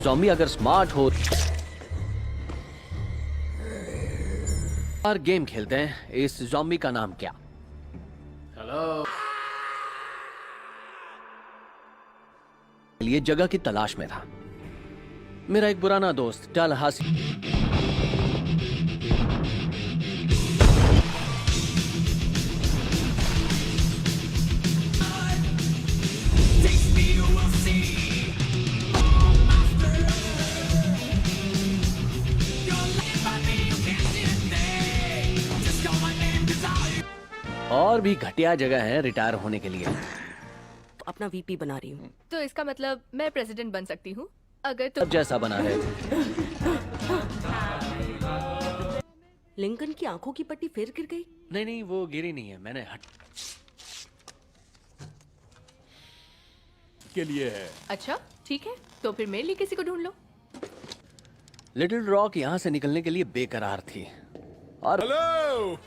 Zombie अगर smart हो और गेम खेलते हैं। इस ज़ॉम्बी का नाम क्या? हेलो। लिए जगह की तलाश में था। मेरा एक पुराना दोस्त टलहासी और भी घटिया जगह है रिटायर होने के लिए। अपना वीपी बना रही हूँ। तो इसका मतलब मैं प्रेसिडेंट बन सकती हूँ अगर तुम अब जैसा बना रहे थे। लिंकन की आंखों की पट्टी फिर गिर गई। नहीं नहीं, वो गिरी नहीं है, मैंने हट के लिए है। अच्छा ठीक है, तो फिर मेरे लिए किसी को ढूंढ लो। लिटिल रॉक यहाँ से निकलने के लिए बेकरार थी और हेलो।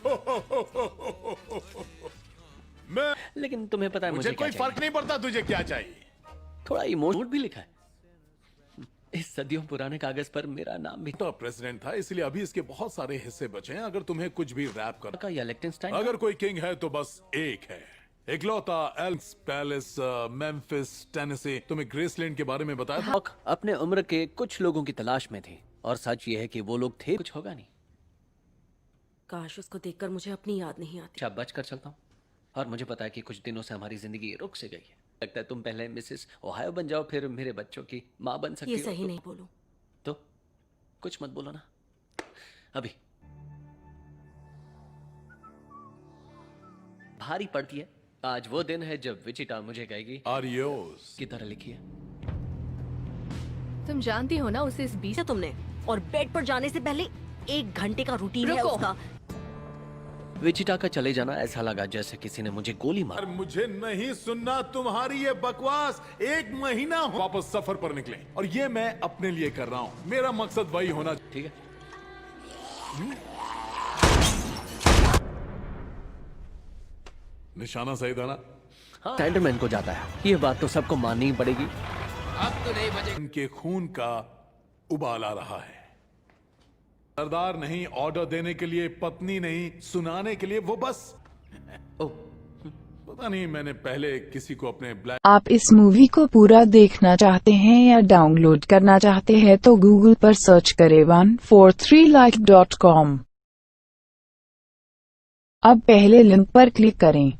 मैं लेकिन तुम्हें पता है मुझे मुझे क्या कोई फर्क नहीं पड़ता तुझे क्या चाहिए। थोड़ा इमोशन भी लिखा है इस सदियों पुराने कागज पर। मेरा नाम भी तो प्रेसिडेंट था इसलिए अभी इसके बहुत सारे हिस्से बचे हैं। अगर तुम्हें कुछ भी रैप कर का या लिक्टेनस्टाइन। अगर कोई किंग है तो बस एक है, इकलौता। Elms palace, Memphis, Tennessee. तुम्हें ग्रेसलैंड के बारे में बताया था। रॉक अपने उम्र के कुछ लोगों की तलाश में थी और सच ये है कि वो लोग थे। कुछ होगा नहीं। काश उसको देखकर मुझे अपनी याद नहीं आती। अच्छा, बच कर चलता हूँ। और मुझे पता है कि कुछ दिनों से हमारी जिंदगी रुक से गई है। लगता है तुम पहले मिसेस ओहायो बन जाओ, फिर मेरे बच्चों की माँ बन सकती ये हो। सही नहीं बोलूं। तो कुछ मत बोलो ना अभी। भारी पड़ती है। आज वो दिन है जब विचिटा मुझे कहेगी आरियोस। की तरह लिखी है। तुम जानती हो ना उसे इस बीच से तुमने और बेड पर जाने से पहले 1 घंटे का रूटीन है रुको। उसका। विचिटा का चले जाना ऐसा लगा जैसे किसी ने मुझे गोली और मार। मुझे नहीं सुनना तुम्हारी ये बकवास। 1 महीना वापस सफर पर निकले और ये मैं अपने लिए कर रहा हूँ। मेरा मकसद वही होना। ठीक है, निशाना सही था ना। हाँ सैंडरमैन को जाता है। ये बात तो सबको माननी ही पड़ेगी। इनके खून का उबाल आ रहा है। सरदार नहीं, ऑर्डर देने के लिए, पत्नी नहीं, सुनाने के लिए। वो बस ओ, पता नहीं, मैंने पहले किसी को अपने ब्लैक। आप इस मूवी को पूरा देखना चाहते हैं या डाउनलोड करना चाहते हैं तो गूगल पर सर्च करें 143like.com। अब पहले लिंक पर क्लिक करें।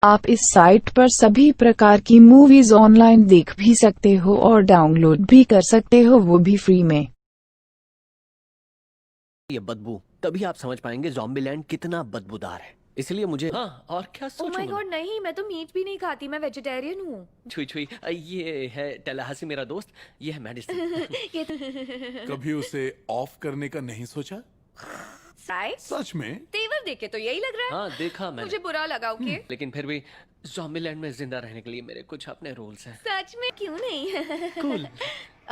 आप इस साइट पर सभी प्रकार की मूवीज ऑनलाइन देख भी सकते हो और डाउनलोड भी कर सकते हो, वो भी फ्री में। ये बदबू, तभी आप समझ पाएंगे ज़ॉम्बीलैंड कितना बदबूदार है। इसलिए मुझे हाँ, और क्या ओह माय सोचूं गॉड नहीं, मैं तो मीट भी नहीं खाती, मैं वेजिटेरियन हूँ। छुई छुई। ये है टलहासी मेरा दोस्त, ये है मेडिसिन। ये कभी उसे ऑफ करने का नहीं सोचा? साइड सच में? तेवर देख के तो यही लग रहा है। हाँ देखा मैंने। मुझे बुरा लगा। ओके लेकिन फिर भी ज़ॉम्बीलैंड में जिंदा रहने के लिए मेरे कुछ अपने रूल्स हैं। सच में क्यों नहीं? कूल।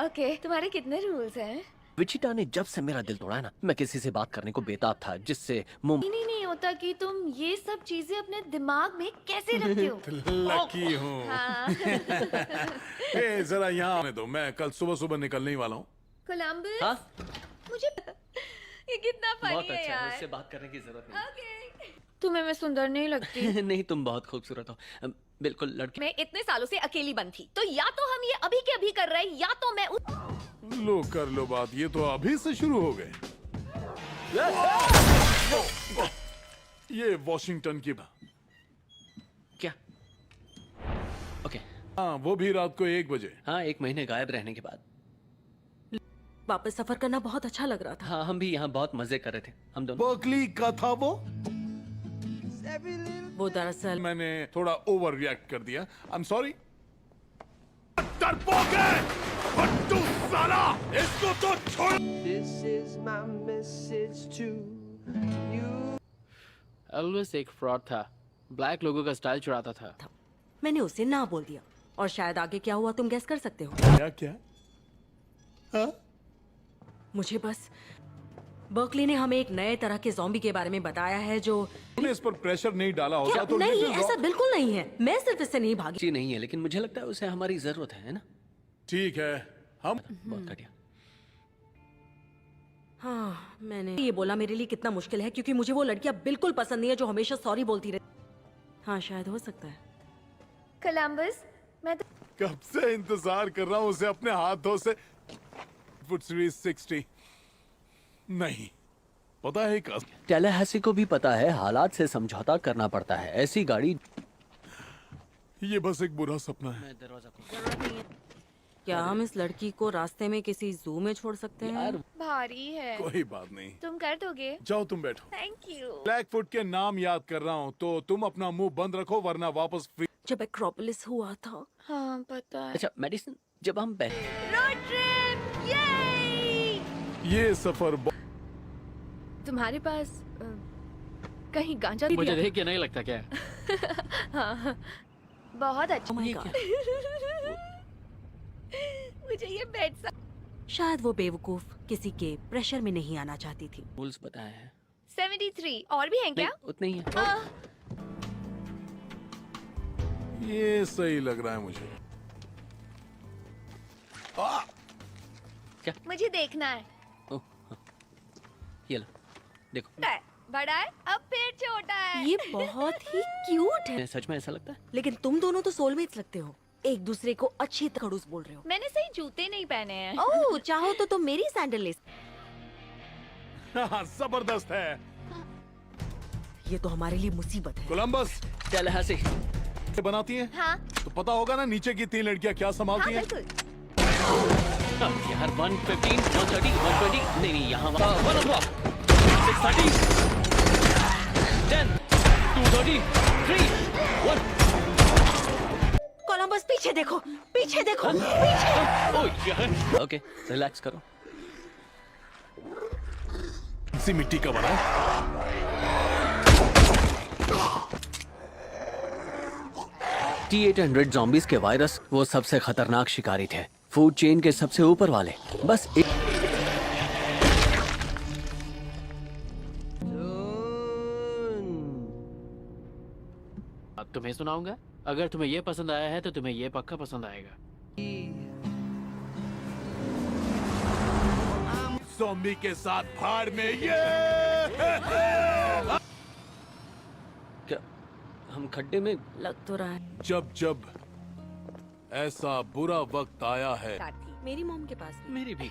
ओके तुम्हारे कितने रूल्स हैं? विचिटा ने जब से मेरा दिल तोड़ा है ना, मैं किसी से बात करने को बेताब था, जिससे मुंह नहीं होता कि तुम ये सब चीजें अपने दिमाग में कैसे रखते हो। लकी हूँ। हाँ। ए, जरा यहाँ आने दो, मैं कल सुबह सुबह निकलने ही वाला हूँ। कोलंबस हाँ मुझे ये कितना बहुत फनी है अच्छा है, यार। इससे बात करने की जरूरत नहीं। ओके तुम्हें मैं सुंदर नहीं लगती? नहीं, तुम बहुत खूबसूरत हो, बिल्कुल लड़की। मैं इतने सालों से अकेली बंद थी, तो या तो हम ये अभी के अभी कर रहे हैं या तो मैं लो कर लो बात। ये तो अभी से शुरू हो गए। ये वॉशिंगटन की क्या? ओके। हाँ, वो भी रात को 1 बजे। हाँ, 1 महीने गायब रहने के बाद। वापस सफर करना बहुत अच्छा लग रहा था। हाँ, हम भी यहाँ बहुत मजे कर रहे थे, हम दोनों। बर्कली का था वो दरअसल मैंने थोड़ा ओवर रिएक्ट कर दिया। I am sorry. डरपोक है, फट्टू साला, इसको तो छोड़। This is my message to you. Elvis एक फ्रॉड था, ब्लैक लोगों का स्टाइल चुराता था। मैंने उसे ना बोल दिया और शायद आगे क्या हुआ तुम गेस कर सकते हो। क्या क्या? हाँ? मुझे बस बर्कली ने हमें एक नए तरह के ज़ॉम्बी के बारे में बताया है जो तूने इस पर प्रेशर नहीं डाला होता क्या तो नहीं, लिटिल ऐसा रॉक- बिल्कुल नहीं है। मैं सिर्फ इससे नहीं भागी। जी नहीं है, लेकिन मुझे लगता है उसे हमारी जरूरत है ना? ठीक है, हम बहुत घटिया। हाँ, मैंने ये बोला मेरे लिए कितना मुश्किल है क्योंकि मुझे वो लड़कियां बिल्कुल पसंद नहीं है जो हमेशा सॉरी बोलती रहती। हाँ, शायद हो सकता है। कोलंबस, मैं तो कब से इंतजार कर रहा हूं उसे अपने हाथों से। फुट सीरीज 60 नहीं पता है का। टैलाहासी को भी पता है हालात से समझौता करना पड़ता है। ऐसी गाड़ी। ये बस एक बुरा सपना है। मैं दरवाजा खोल। क्या हम इस लड़की को रास्ते में किसी जू में छोड़ सकते हैं? यार भारी है। कोई बात नहीं, तुम कर दोगे? जाओ तुम बैठो। Thank you. ब्लैकफुट के नाम याद कर रहा हूँ तो तुम अपना मुंह बंद रखो वरना वापस फ्री। जब एक्रोपोलिस हुआ था, हाँ पता है। अच्छा मेडिसिन जब हम पहले रोड ट्रिप, ये ये सफर तुम्हारे पास कहीं गांजा भी मुझे दिया देख के नहीं लगता क्या? था? हाँ, बहुत अच्छा। Oh my ये God. मुझे ये बेड शायद वो बेवकूफ किसी के प्रेशर में नहीं आना चाहती थी। रूल्स बताए हैं। 73 और भी हैं क्या? नहीं उतने ही है। आह, ये सही लग रहा है मुझे। मुझे देखना है। ओह, हाँ। ये लो देखो। छोटा है, बड़ा है, अब फिर छोटा है। ये बहुत ही क्यूट है। सच में ऐसा लगता है। लेकिन तुम दोनों तो सोलमेट्स लगते हो, एक दूसरे को अच्छी तरह खड़ूस बोल रहे हो। मैंने सही जूते नहीं पहने हैं। ओह, चाहो तो तुम मेरी सैंडल ले। जबरदस्त है। ये तो हमारे लिए मुसीबत है। कोलंबस टैलाहासी बनाती है हाँ तो पता होगा ना नीचे की 3 लड़कियां क्या हाँ संभालती हैं। बिल्कुल। यार 115, 130, 120 नहीं यहाँ 1 630, 10, 230, 3, 1। कोलंबस पीछे देखो, पीछे देखो। ओह यार। ओके रिलैक्स करो। इसी मिट्टी का बना है। T-800 zombies के वायरस वो सबसे खतरनाक शिकारी थे, फूड चेन के सबसे ऊपर वाले। बस एक अब तुम्हें सुनाऊंगा। अगर तुम्हें ये पसंद आया है तो तुम्हें ये पक्का पसंद आएगा। ज़ॉम्बी के साथ भाड़ में ये। क्या हम खड्डे में? लग तो रहा है जब जब ऐसा बुरा वक्त आया है। मेरी मॉम के पास भी। मेरी भी।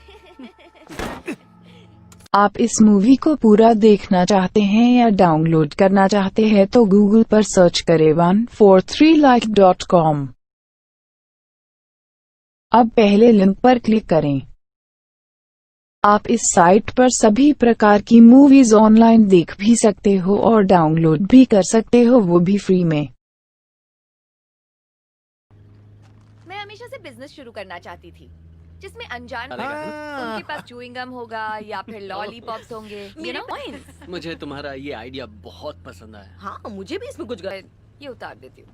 आप इस मूवी को पूरा देखना चाहते हैं या डाउनलोड करना चाहते हैं तो गूगल पर सर्च करें 143like.com। अब पहले लिंक पर क्लिक करें। आप इस साइट पर सभी प्रकार की मूवीज ऑनलाइन देख भी सकते हो और डाउनलोड भी कर सकते हो, वो भी फ्री में। मैं हमेशा से बिजनेस शुरू करना चाहती थी जिसमें अनजान हाँ। उनके पास च्युइंग गम होगा या फिर लॉलीपॉप्स होंगे। You know? मुझे तुम्हारा ये आइडिया बहुत पसंद आया। हाँ, मुझे भी इसमें कुछ ये उतार देती हूँ।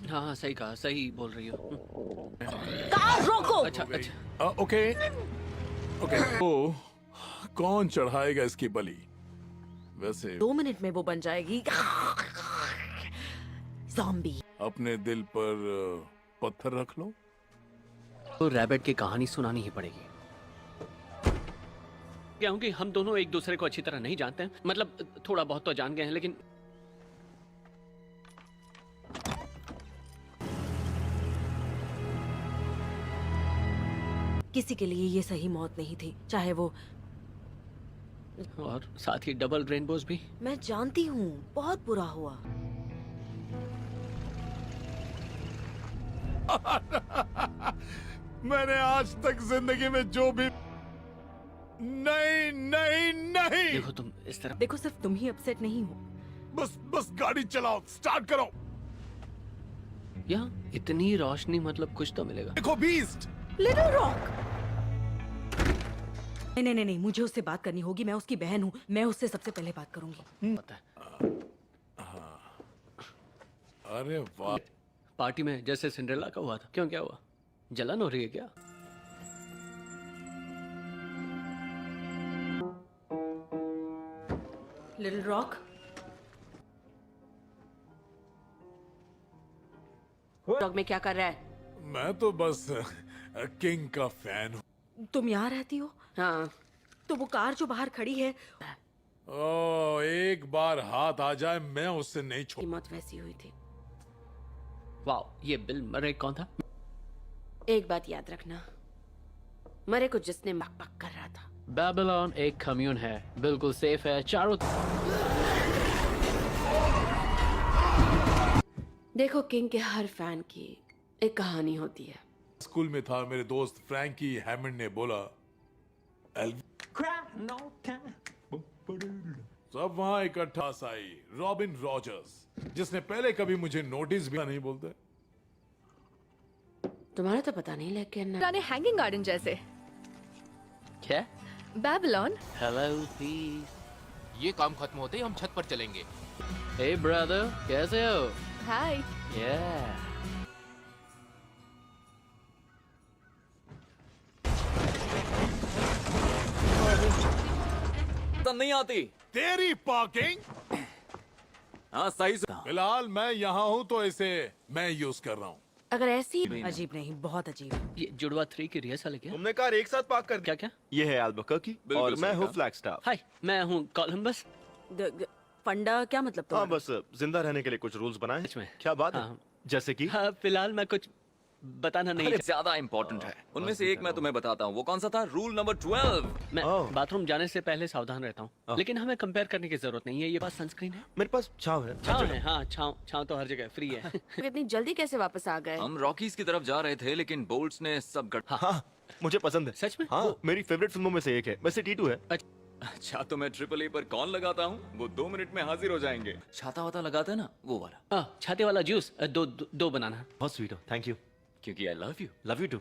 हाँ हाँ सही कहा, सही बोल रही हो। कार रोको। अच्छा अच्छा। Okay okay. तो कौन चढ़ाएगा इसकी बलि? वैसे 2 मिनट में वो बन जाएगी ज़ॉम्बी। अपने दिल पर पत्थर रख लो। तो रैबिट की कहानी सुनानी ही पड़ेगी। क्योंकि हम दोनों एक दूसरे को अच्छी तरह नहीं जानते हैं, मतलब थोड़ा बहुत तो जान गए हैं, लेकिन किसी के लिए ये सही मौत नहीं थी, चाहे वो। और साथ ही डबल रेनबोज भी। मैं जानती हूँ, बहुत बुरा हुआ। मैंने आज तक जिंदगी में जो भी नहीं नहीं नहीं। देखो तुम इस तरह। देखो, सिर्फ तुम ही अपसेट नहीं हो। बस बस गाड़ी चलाओ, स्टार्ट करो। यहाँ इतनी रोशनी, मतलब कुछ तो मिलेगा। देखो बीस्ट। Little rock. नहीं नहीं नहीं, मुझे उससे बात करनी होगी। मैं उसकी बहन हूँ, मैं उससे सबसे पहले बात करूंगी। पता है अरे वाह। पार्टी में जैसे सिंड्रेला का हुआ था। क्यों, क्या हुआ? जलन हो रही है क्या? लिटिल रॉक, रॉक में क्या कर रहा है? मैं तो बस किंग का फैन हूँ। तुम यहाँ रहती हो? हाँ, तो वो कार जो बाहर खड़ी है, ओ, एक बार हाथ आ जाए मैं उससे नहीं छोड़। की मौत वैसी हुई थी। वाओ, ये बिल मरे कौन था? एक बात याद रखना, मरे को जिसने मक कर रहा था। बेबीलोन एक कम्यून है, बिल्कुल सेफ है, चारों देखो, किंग के हर फैन की एक कहानी होती है। स्कूल में था, मेरे दोस्त फ्रैंकी हैमंड ने बोला सब वहां इकट्ठा साई रॉबिन रॉजर्स, जिसने पहले कभी मुझे नोटिस भी नहीं बोलते। तुम्हारा तो पता नहीं, लेकिन पुराने हैंगिंग गार्डन जैसे। क्या? बेबीलोन। Hello peace. ये काम खत्म होते ही हम छत पर चलेंगे। हे ब्रदर, कैसे हो? हाय। Yeah. नहीं आती तेरी पार्किंग। हाँ सही फिलहाल मैं यहाँ हूँ तो इसे मैं यूज कर रहा हूँ। अगर ऐसी अजीब नहीं, बहुत अजीब। ये जुड़वा 3 की रिहर्सल है क्या? तुमने कार एक साथ पार्क कर क्या क्या? ये है अल्बुकर्की और मैं हूँ फ्लैगस्टाफ। हाय, मैं हूँ कोलंबस। फंडा क्या मतलब हाँ, तुम्हारा? बस जिंदा रहने के लिए कुछ रूल्स बनाए। सच में? क्या बात है? हाँ। जैसे कि हाँ, फिलहाल मैं कुछ बताना नहीं चाहता। ज्यादा इम्पोर्टेंट है। उनमें से एक मैं तुम्हें बताता हूँ। वो कौन सा था? Rule number 12। मैं ओह। बाथरूम जाने से पहले सावधान रहता हूँ, लेकिन हमें कंपेयर करने की जरूरत नहीं है। ये बात सनस्क्रीन है। मेरे पास छाव है। छांव है, हाँ छांव तो हर जगह फ्री है। इतनी जल्दी कैसे वापस आ गए? हम रॉकीज की तरफ जा रहे थे, लेकिन बोल्ट्स ने सब गड़। हाँ, मुझे पसंद है। सच में? हाँ, मेरी फेवरेट फिल्मों में से एक है। वैसे T2 है। अच्छा। अच्छा, तो मैं ट्रिपल ए पर कौन लगाता हूँ? वो 2 मिनट में हाजिर हो जाएंगे। छाता वाता लगाते हैं ना, वो वाला। हाँ, छाते वाला जूस दो बनाना। बहुत स्वीट हो, थैंक यू। क्योंकि आई लव यू टू।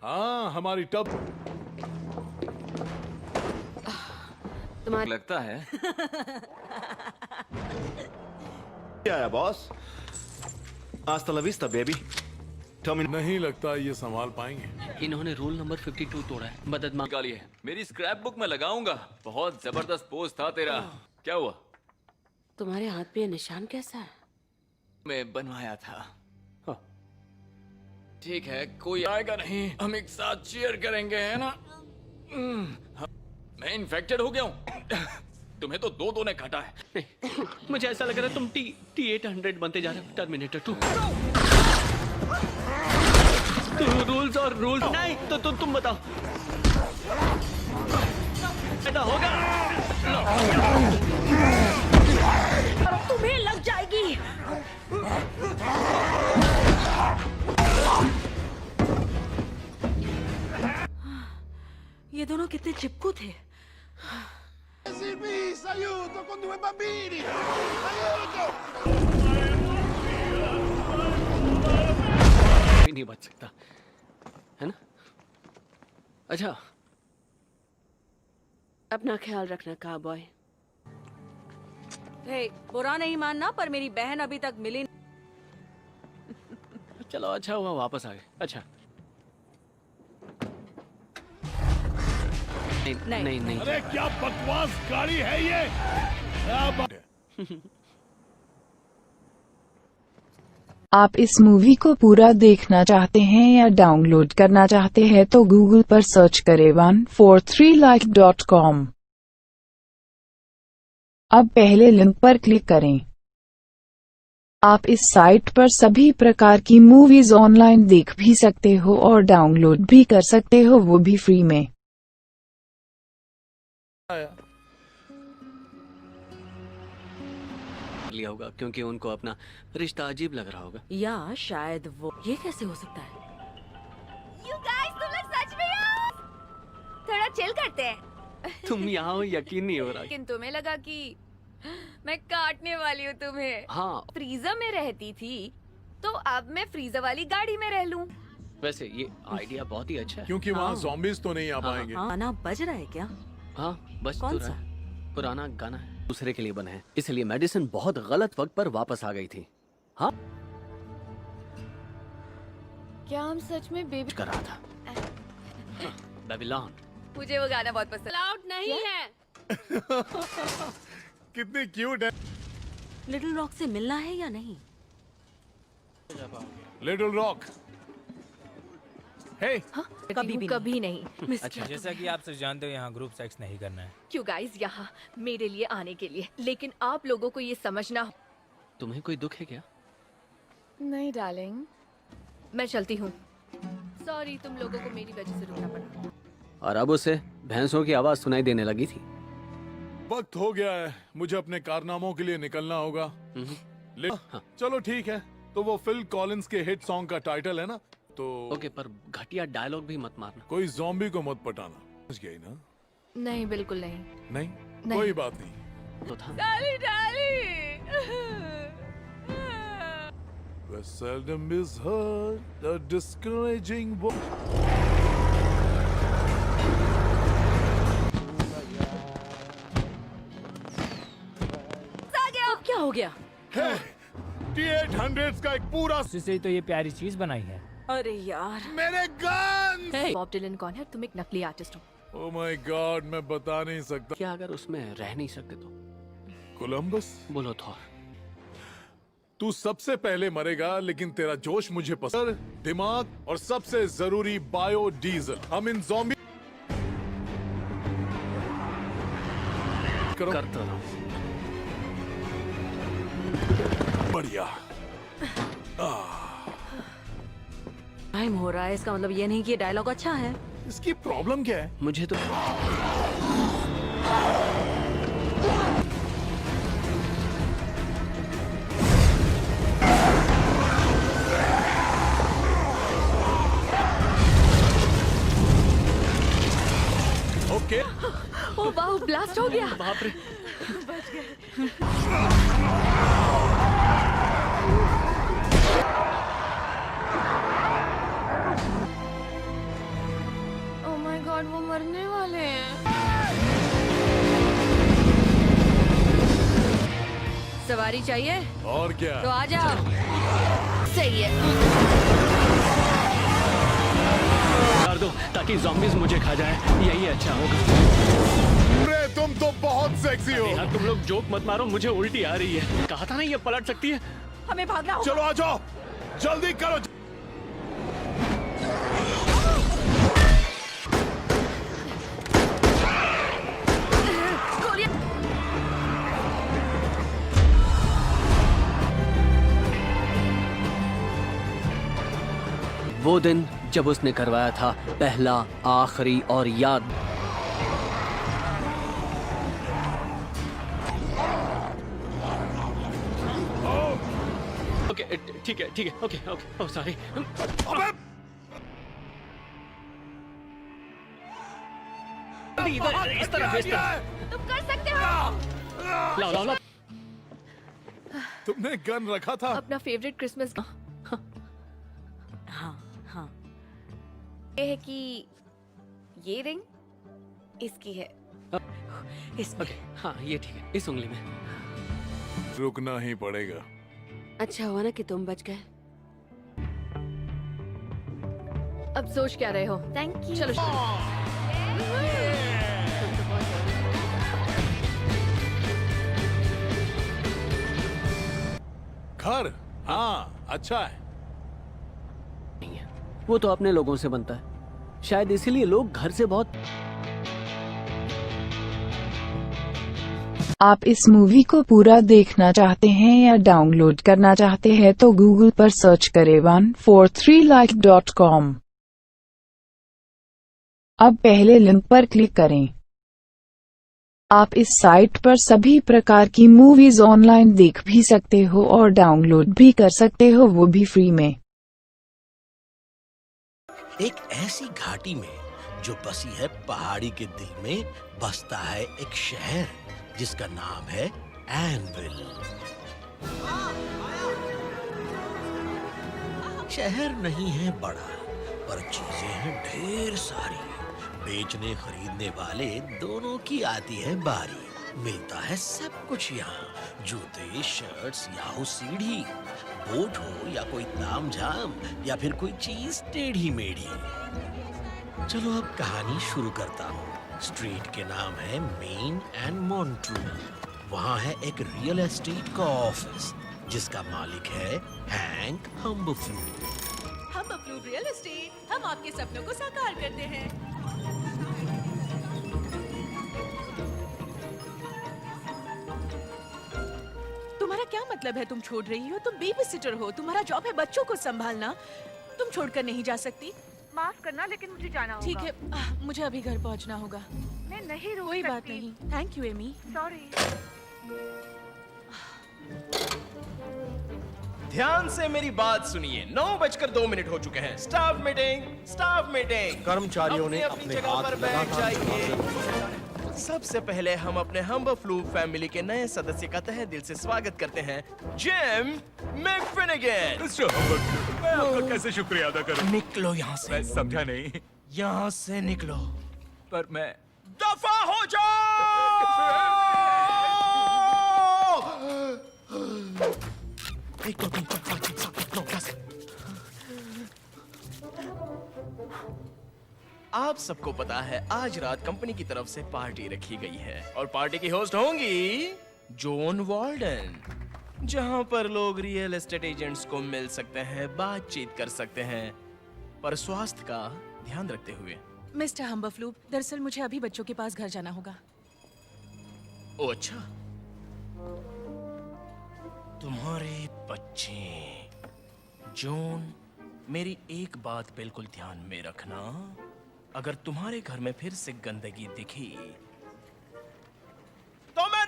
हाँ, हमारी टब तुम्हारी लगता है क्या है boss? Hasta la vista, baby. नहीं लगता ये संभाल पाएंगे। इन्होंने रूल नंबर 52 तोड़ा है। मदद मांग। निकाली है, मेरी स्क्रैप बुक में लगाऊंगा। बहुत जबरदस्त पोज था तेरा। क्या हुआ? तुम्हारे हाथ पे ये निशान कैसा है? मैं बनवाया था। हाँ। ठीक है, कोई आएगा नहीं, हम एक साथ चीयर करेंगे, है ना? मैं इन्फेक्टेड हो गया हूँ। तुम्हें तो दो ने काटा है। नहीं, मुझे ऐसा लग रहा है तुम T-800 बनते जा रहे हो। टर्मिनेटर 2। रूल्स और रूल्स नहीं तो तुम बताओ। ऐसा होगा? तुम्हें लग जाएगी। ये दोनों कितने चिपकू थे। कोई नहीं बच सकता, है ना? अच्छा, अपना ख्याल रखना काबॉय। हे, बुरा नहीं मानना, पर मेरी बहन अभी तक मिली चलो अच्छा हुआ वापस आ गए। अच्छा, नहीं। अरे क्या बकवास गाड़ी है ये। क्या बात है? आप इस मूवी को पूरा देखना चाहते हैं या डाउनलोड करना चाहते हैं तो गूगल पर सर्च करें 143like.com। अब पहले लिंक पर क्लिक करें। आप इस साइट पर सभी प्रकार की मूवीज ऑनलाइन देख भी सकते हो और डाउनलोड भी कर सकते हो, वो भी फ्री में। लिया होगा क्योंकि उनको अपना रिश्ता अजीब लग रहा होगा। या शायद वो। ये कैसे हो सकता है? You guys, तुम लोग सच में हो? थोड़ा चिल करते हैं। तुम यहाँ हो, यकीन नहीं हो रहा। लेकिन तुम्हें लगा कि मैं काटने वाली हूँ तुम्हें। हाँ, फ्रीजर में रहती थी, तो अब मैं फ्रीजर वाली गाड़ी में रह लूं। वैसे ये आइडिया बहुत ही अच्छा है। क्योंकि वहाँ zombies तो नहीं आ पाएंगे। हाँ, गाना बज रहा है क्या? हाँ, बस कौन तो रहा सा? है। पुराना गाना है, दूसरे के लिए बना है, इसलिए मेडिसिन बहुत गलत वक्त पर वापस आ गई थी। हाँ, क्या हम सच में बेबी कर रहा था। बेबीलोन। मुझे वो गाना बहुत पसंद। लाउड नहीं है। कितनी क्यूट है। लिटिल रॉक से मिलना है या नहीं? लिटिल रॉक हे कभी भी कभी नहीं। अच्छा जैसा कि आप सब जानते हो यहाँ ग्रुप सेक्स नहीं करना है। क्यों गाइस यहाँ मेरे लिए आने के लिए, लेकिन आप लोगों को ये समझना। तुम्हें कोई दुख है क्या? नहीं डार्लिंग, मैं चलती हूँ। सॉरी, तुम लोगों को मेरी वजह से रुकना पड़ा। और अब उसे भैंसों की आवाज सुनाई देने लगी थी। वक्त हो गया है, मुझे अपने कारनामों के लिए निकलना होगा। चलो ठीक है, तो वो फिल कॉलिंस के हिट सॉन्ग का टाइटल है ना, तो ओके, पर घटिया डायलॉग भी मत मारना। कोई ज़ॉम्बी को मत पटाना, समझ गई ना? नहीं, बिल्कुल नहीं। नहीं, नहीं। कोई बात नहीं। तो था Where seldom is heard a discouraging voice. अब क्या हो गया? T-800s का एक पूरा उससे तो ये प्यारी चीज बनाई है। अरे यार, मेरे गन। बॉब डिलन कौन है? तुम एक नकली आर्टिस्ट हो। Oh my God, मैं बता नहीं सकता। क्या अगर उसमें रह नहीं सकते तो? कोलंबस, बोलो थॉर। तू सबसे पहले मरेगा, लेकिन तेरा जोश मुझे पसंद, दिमाग और सबसे जरूरी बायो डीजल। हम इन ज़ॉम्बी करो। करता रहो। बढ़िया। टाइम हो रहा है, इसका मतलब ये नहीं कि ये डायलॉग अच्छा है। इसकी प्रॉब्लम क्या है? मुझे तो ओके, ओ वाह, ब्लास्ट हो गया। बाप रे। ओह माय गॉड, वो मरने वाले हैं। सवारी चाहिए और क्या? तो आ जाओ। सही है। मार दो ताकि ज़ॉम्बीज़ मुझे खा जाए, यही अच्छा होगा। अरे तुम तो बहुत सेक्सी हो। यार तुम लोग जोक मत मारो, मुझे उल्टी आ रही है। कहा था ना ये पलट सकती है। हमें भागना होगा। चलो आ जाओ, जल्दी करो। वो दिन जब उसने करवाया था पहला, आखिरी और याद। ओके ठीक है, ओके ओके, ओह सॉरी। इधर, इस तरफ। तुम कर सकते हो। लाओ लाओ लाओ। तुमने गन रखा था? अपना फेवरेट क्रिसमस हाँ हाँ, ये है कि ये रिंग इसकी है। इसमें ओके हाँ, ये ठीक है, इस उंगली में। रुकना ही पड़ेगा। अच्छा हुआ ना कि तुम बच गए। अब सोच क्या रहे हो? Thank you. चलो घर, हाँ अच्छा है। नहीं है, वो तो अपने लोगों से बनता है। शायद इसीलिए लोग घर से बहुत। आप इस मूवी को पूरा देखना चाहते हैं या डाउनलोड करना चाहते हैं तो गूगल पर सर्च करें 143like.com। अब पहले लिंक पर क्लिक करें। आप इस साइट पर सभी प्रकार की मूवीज ऑनलाइन देख भी सकते हो और डाउनलोड भी कर सकते हो, वो भी फ्री में। एक ऐसी घाटी में जो बसी है पहाड़ी के दिल में, बसता है एक शहर जिसका नाम है एनविल। शहर नहीं है बड़ा, पर चीजें हैं ढेर सारी। बेचने खरीदने वाले दोनों की आती है बारी। मिलता है सब कुछ यहाँ, जूते, शर्ट्स या हो सीढ़ी, बोट हो या कोई तामझाम या फिर कोई चीज टेढ़ी मेढ़ी। चलो अब कहानी शुरू करता हूँ। स्ट्रीट के नाम है मेन एंड मॉन्ट्रू। वहाँ है एक रियल एस्टेट का ऑफिस जिसका मालिक है हैंक हम्बरफ्लू। फ्लूड रियल एस्टेट, हम आपके सपनों को साकार करते हैं। तुम्हारा क्या मतलब है तुम छोड़ रही हो? तुम बेबी सिटर हो, तुम्हारा जॉब है बच्चों को संभालना। तुम छोड़कर नहीं जा सकती। माफ करना लेकिन मुझे जाना होगा। ठीक है, मुझे अभी घर पहुंचना होगा। मैं नहीं रुक कोई सकती। बात नहीं। Thank you Amy. सॉरी। ध्यान से मेरी बात सुनिए। 9:02 हो चुके हैं। Staff meeting. कर्मचारियों ने अपनी अपने जगह हाथ पर बैठ लगातार जाइए। सबसे पहले हम अपने हम्बर फ्लू फैमिली के नए सदस्य का तहे दिल से स्वागत करते हैं, जिम मैकफिनेगन। मैं आपका कैसे शुक्रिया अदा करूं? निकलो यहाँ से। मैं समझा नहीं। यहाँ से निकलो। पर मैं दफा हो जाओ। 1 2 3 4 5 6 7 8 9 10। आप सबको पता है आज रात कंपनी की तरफ से पार्टी रखी गई है और पार्टी की होस्ट होंगी जॉन वॉल्डन, जहां पर लोग रियल एस्टेट एजेंट्स को मिल सकते हैं, बातचीत कर सकते हैं, पर स्वास्थ्य का ध्यान रखते हुए। मिस्टर हम्बरफ्लूप, दरअसल मुझे अभी बच्चों के पास घर जाना होगा। ओ अच्छा, तुम्हारे बच्चे। जॉन, मेरी एक बात बिल्कुल ध्यान में रखना, अगर तुम्हारे घर में फिर से गंदगी दिखी तो मैं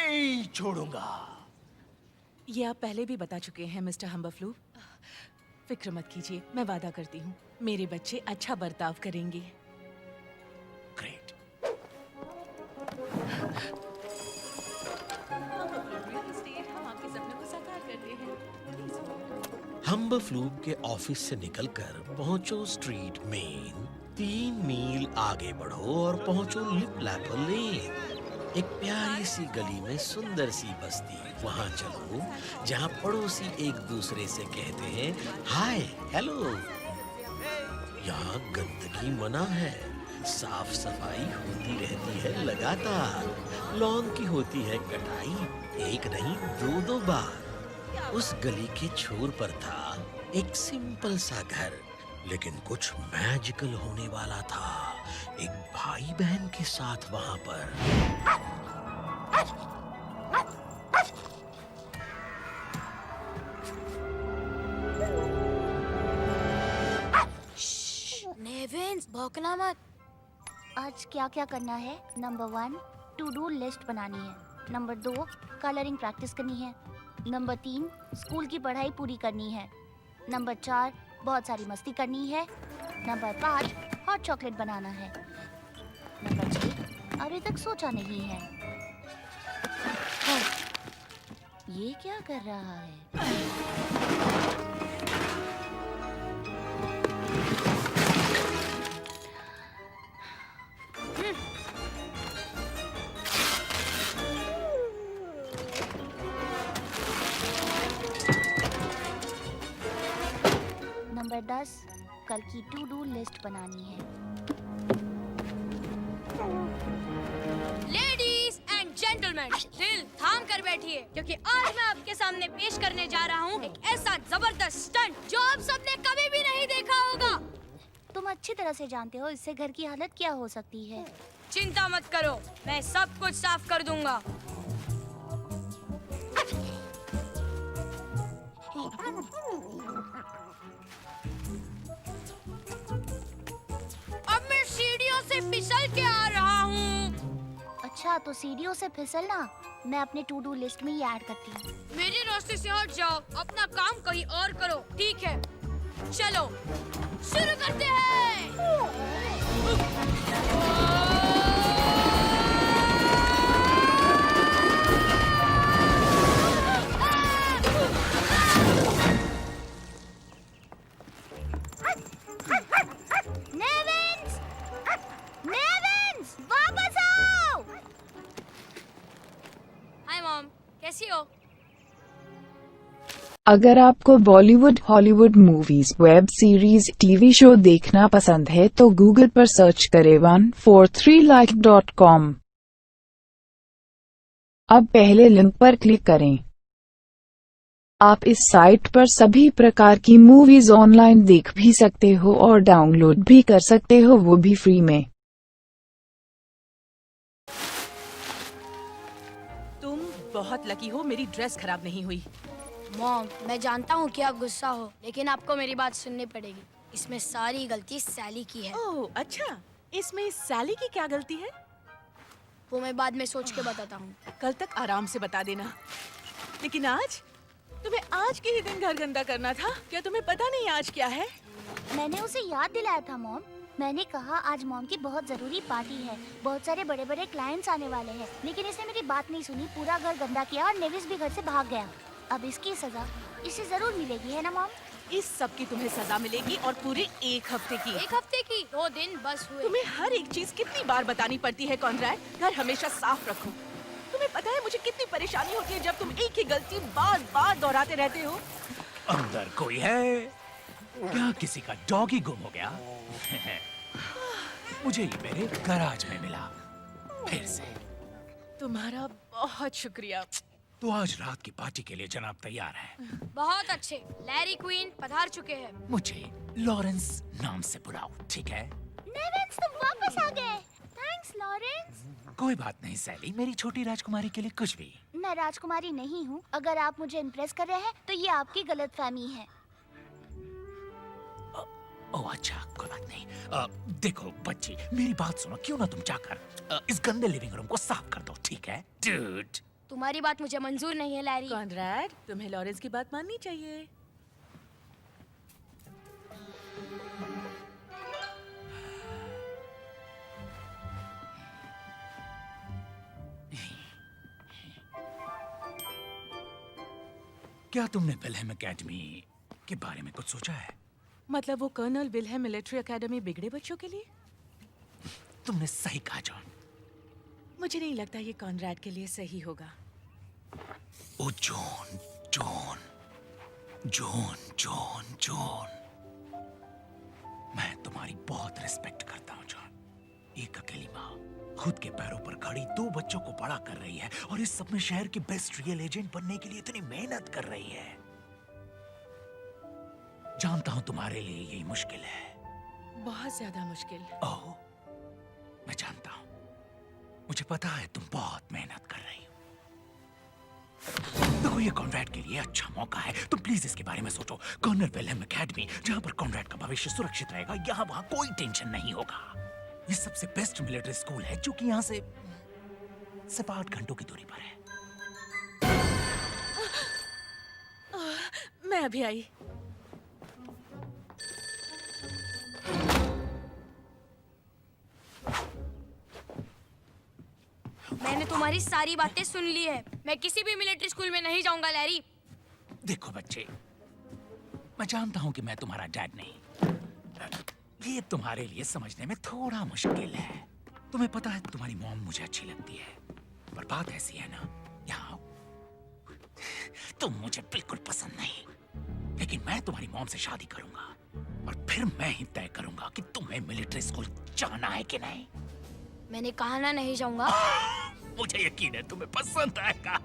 नहीं छोड़ूंगा। ये आप पहले भी बता चुके हैं मिस्टर हम्बरफ्लूप। फिक्र मत कीजिए, मैं वादा करती हूँ मेरे बच्चे अच्छा बर्ताव करेंगे। ग्रेट। हम आपके सपनों को साकार करते हैं। हम्बर फ्लूप के ऑफिस से निकलकर पहुंचो स्ट्रीट मेन। 3 मील आगे बढ़ो और पहुंचो लिप लैपर लेन। एक प्यारी सी गली में सुंदर सी बस्ती। वहां चलो जहां पड़ोसी एक दूसरे से कहते हैं हाय हेलो। यहाँ गंदगी मना है, साफ सफाई होती रहती है लगातार। लॉन की होती है कटाई, एक नहीं 2-2 बार। उस गली के छोर पर था एक सिंपल सा घर, लेकिन कुछ मैजिकल होने वाला था। एक भाई बहन के साथ वहां पर। नेविन्स, भौंकना मत। आज क्या क्या करना है? नंबर 1 टू डू लिस्ट बनानी है। नंबर 2 कलरिंग प्रैक्टिस करनी है। नंबर 3 स्कूल की पढ़ाई पूरी करनी है। नंबर 4 बहुत सारी मस्ती करनी है। नंबर 5 हॉट चॉकलेट बनाना है। नंबर 6 अभी तक सोचा नहीं है। ये क्या कर रहा है? नंबर 10 कल की टू डू लिस्ट बनानी है। लेडीज एंड जेंटलमैन, दिल थाम कर बैठिए, क्योंकि आज मैं आपके सामने पेश करने जा रहा हूँ एक ऐसा जबरदस्त स्टंट जो आप सबने कभी भी नहीं देखा होगा। तुम अच्छी तरह से जानते हो इससे घर की हालत क्या हो सकती है। चिंता मत करो, मैं सब कुछ साफ कर दूंगा। अब मैं सीढ़ियों से फिसल के आ रहा हूँ। अच्छा, तो सीढ़ियों से फिसलना मैं अपने टू डू लिस्ट में ही ऐड करती हूँ। मेरे रास्ते से हट जाओ, अपना काम कहीं और करो, ठीक है? चलो शुरू करते हैं। नेविन्स! नेविन्स! वापस आओ! हाय मॉम, कैसी हो? अगर आपको Bollywood, Hollywood movies, web series, TV show देखना पसंद है तो गूगल पर सर्च करें 143like.com। अब पहले लिंक पर क्लिक करें। आप इस साइट पर सभी प्रकार की मूवीज ऑनलाइन देख भी सकते हो और डाउनलोड भी कर सकते हो, वो भी फ्री में। तुम बहुत लकी हो, मेरी ड्रेस खराब नहीं हुई। मॉम, मैं जानता हूँ कि आप गुस्सा हो, लेकिन आपको मेरी बात सुननी पड़ेगी। इसमें सारी गलती सैली की है। ओह अच्छा, इसमें सैली की क्या गलती है? वो मैं बाद में सोच के बताता हूँ। कल तक आराम से बता देना। लेकिन आज तुम्हें आज के ही दिन घर गंदा करना था। क्या तुम्हें पता नहीं आज क्या है? मैंने उसे याद दिलाया था मॉम। मैंने कहा आज मॉम की बहुत जरूरी पार्टी है, बहुत सारे बड़े बड़े क्लाइंट्स आने वाले हैं, लेकिन इसने मेरी बात नहीं सुनी, पूरा घर गंदा किया और नेविस भी घर से भाग गया। अब इसकी सजा इसे जरूर मिलेगी, है ना मॉम? इस सब की तुम्हें सजा मिलेगी और पूरे 1 हफ्ते की। 1 हफ्ते की? 2 दिन बस हुए। तुम्हें हर एक चीज कितनी बार बतानी पड़ती है कॉनरैड? घर हमेशा साफ रखो। तुम्हें पता है मुझे कितनी परेशानी होती है जब तुम एक ही गलती बार बार दोहराते रहते हो। अंदर कोई है क्या? किसी का डॉगी गुम हो गया? मुझे ये मेरे गराज में मिला फिर से। तुम्हारा बहुत शुक्रिया। तो आज रात की पार्टी के लिए जनाब तैयार हैं? बहुत अच्छे। लैरी क्वीन पधार चुके हैं। मुझे लॉरेंस नाम से बुलाओ, ठीक है? नेविस, तुम वापस आ गए। Thanks Lawrence. कोई बात नहीं सैली, मेरी छोटी राजकुमारी के लिए कुछ भी। मैं राजकुमारी नहीं हूँ। अगर आप मुझे इम्प्रेस कर रहे हैं तो ये आपकी गलतफहमी है। ओह अच्छा, कोई बात नहीं। देखो बच्ची, मेरी बात सुनो, क्यों ना तुम जाकर इस गंदे लिविंग रूम को साफ कर दो, ठीक है? डूड, तुम्हारी बात मुझे मंजूर नहीं है लैरी। कॉनरैड, तुम्हें लॉरेंस की बात माननी चाहिए। क्या तुमने विल्हेम एकेडमी के बारे में कुछ सोचा है? मतलब वो कर्नल विल्हेम मिलिट्री एकेडमी बिगड़े बच्चों के लिए? तुमने सही कहा जॉन। मुझे नहीं लगता ये कॉनरैड के लिए सही होगा। ओ John, John, John, John, John, मैं तुम्हारी बहुत रिस्पेक्ट करता हूँ जॉन। एक अकेली माँ खुद के पैरों पर खड़ी 2 बच्चों को बड़ा कर रही है और इस सब में शहर की बेस्ट रियल एजेंट बनने के लिए इतनी मेहनत कर रही है। जानता हूं तुम्हारे लिए यही मुश्किल है, बहुत ज्यादा मुश्किल। ओह, मैं जानता हूं, मुझे पता है तुम बहुत मेहनत कर रही हो। देखो ये कॉनरैड के लिए अच्छा मौका है, तुम प्लीज इसके बारे में सोचो। कर्नल विल्हेम एकेडमी, जहां पर कॉनरैड का भविष्य सुरक्षित रहेगा, यहाँ वहां कोई टेंशन नहीं होगा। ये सबसे बेस्ट मिलिट्री स्कूल है जो कि यहाँ से सिर्फ 8 घंटों की दूरी पर है। मैं अभी आई। मैंने तुम्हारी सारी बातें सुन ली है। मैं किसी भी मिलिट्री स्कूल में नहीं जाऊंगा लैरी। देखो बच्चे, मैं जानता हूं कि मैं तुम्हारा डैड नहीं, ये तुम्हारे लिए समझने में थोड़ा मुश्किल है। तुम्हें पता है तुम्हारी मॉम मुझे अच्छी लगती है, पर बात ऐसी है ना, यहाँ तुम मुझे बिल्कुल पसंद नहीं। लेकिन मैं तुम्हारी मॉम से शादी करूंगा और फिर मैं ही तय करूंगा कि तुम्हें मिलिट्री स्कूल जाना है कि नहीं। मैंने कहा ना नहीं जाऊंगा। मुझे यकीन है तुम्हें पसंद आएगा।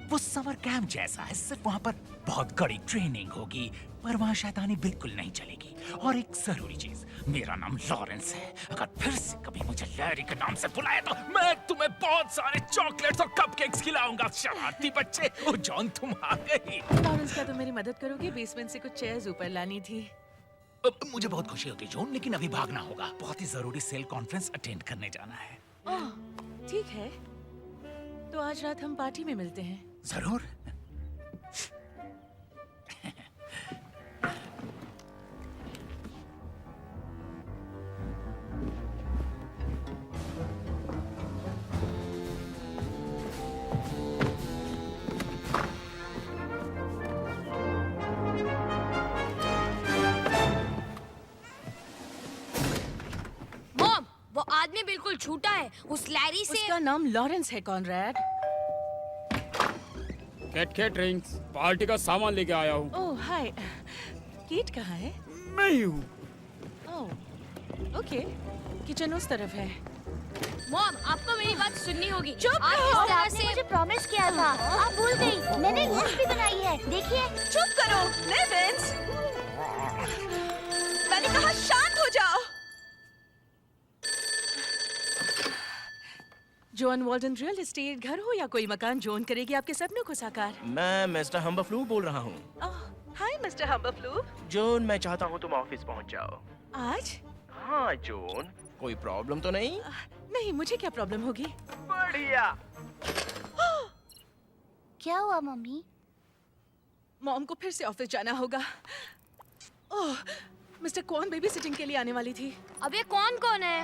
वो समर कैंप जैसा है, सिर्फ वहाँ पर बहुत कड़ी ट्रेनिंग होगी, पर वहाँ शैतानी बिल्कुल नहीं चलेगी। और एक जरूरी चीज, मेरा नाम लॉरेंस है। अगर फिर से कभी मुझे लैरी के नाम से बुलाया तो मैं तुम्हें बहुत सारे चॉकलेट्स और कपकेक्स खिलाऊंगा। शरारती बच्चे। ओ जॉन, तुम आ गई। लॉरेंस, क्या तुम मेरी मदद करोगे? बेसमेंट से कुछ चेयर्स ऊपर लानी थी। मुझे बहुत खुशी होगी जॉन, लेकिन अभी भागना होगा। बहुत ही जरूरी सेल कॉन्फ्रेंस अटेंड करने जाना है। ओह, ठीक है, तो आज रात हम पार्टी में मिलते हैं। जरूर। मॉम, वो आदमी बिल्कुल झूठा है। उस लैरी से उसका नाम लॉरेंस है कॉनरैड। कैट ड्रिंक्स, पार्टी का सामान लेके आया हूँ। ओह हाय, कीट कहाँ है? मैं ही हूँ। ओह, ओके, किचन उस तरफ है। मॉम, आपको मेरी बात सुननी होगी। चुप आप रहो। इस तरह आपने से मुझे प्रॉमिस किया था, आप भूल गई। मैंने लिस्ट भी बनाई है, देखिए। चुप करो, नेवेंस। मैंने कहा शांत हो जाओ। जॉन वॉल्डन रियल एस्टेट घर हो या कोई मकान, जॉन करेगी आपके सपनों को साकार। मैं मिस्टर हम्बरफ्लू बोल रहा हूँ। हाय मिस्टर हम्बरफ्लू। जोन, मैं चाहता हूँ तुम ऑफिस पहुँच जाओ। आज? हाँ जोन, कोई प्रॉब्लम तो नहीं? नहीं, मुझे क्या प्रॉब्लम होगी? बढ़िया। क्या हुआ मम्मी? मॉम को फिर से ऑफिस जाना होगा। ओह, मिस्टर कौन बेबी सिटिंग के लिए आने वाली थी। अब ये कौन कौन है?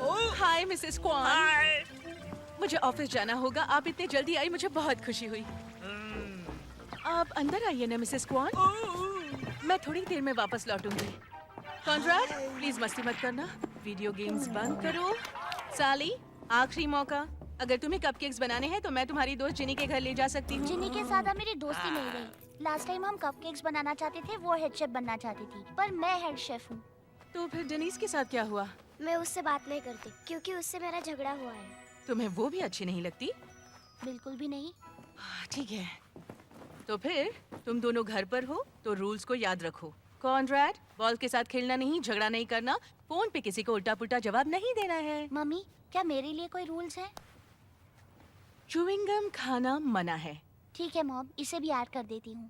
ओह, हाय मिसेस क्वान। मुझे ऑफिस जाना होगा। आप इतने जल्दी आई, मुझे बहुत खुशी हुई। आप अंदर आइए ना मिसेस क्वान। मैं थोड़ी देर में वापस लौटूंगी। कॉन्ट्रैक्ट, प्लीज मस्ती मत करना। वीडियो गेम्स बंद करो। साली, आखिरी मौका। अगर तुम्हें कपकेक्स बनाने हैं तो मैं तुम्हारी दोस्त जिनी के घर ले जा सकती हूँ। जिनी के साथ अब मेरी दोस्ती नहीं रही। लास्ट टाइम हम कपकेक्स बनाना चाहते थे, वो हेड शेफ बनना चाहती थी, पर मैं हेड शेफ हूँ। तो फिर डेनिस के साथ क्या हुआ? मैं उससे बात नहीं करती क्योंकि उससे मेरा झगड़ा हुआ है। तुम्हें वो भी अच्छी नहीं लगती? बिल्कुल भी नहीं। ठीक है, तो फिर तुम दोनों घर पर हो तो रूल्स को याद रखो। कॉन्ट्रैक्ट, बॉल के साथ खेलना नहीं, झगड़ा नहीं करना, फोन पे किसी को उल्टा पुल्टा जवाब नहीं देना है। मम्मी, क्या मेरे लिए कोई रूल्स हैं? च्युइंगम खाना मना है। ठीक है मॉम, इसे भी ऐड कर देती हूँ।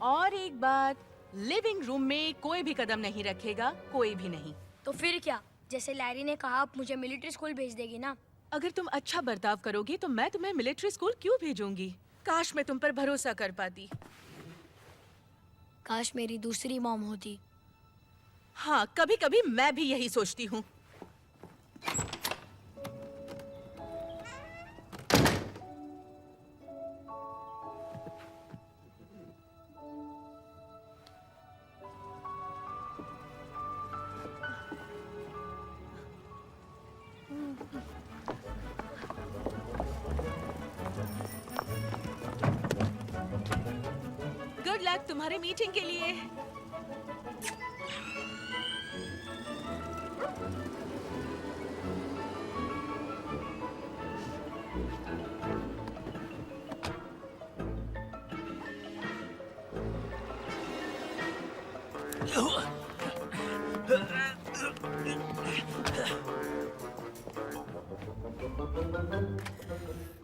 और एक बात, लिविंग रूम में कोई भी कदम नहीं रखेगा, कोई भी नहीं। तो फिर क्या? जैसे लैरी ने कहा, आप मुझे मिलिट्री स्कूल भेज देगी ना? अगर तुम अच्छा बर्ताव करोगी तो मैं तुम्हें मिलिट्री स्कूल क्यों भेजूंगी? काश मैं तुम पर भरोसा कर पाती। काश मेरी दूसरी मॉम होती। हाँ, कभी कभी मैं भी यही सोचती हूँ। गुड लक तुम्हारे मीटिंग के लिए।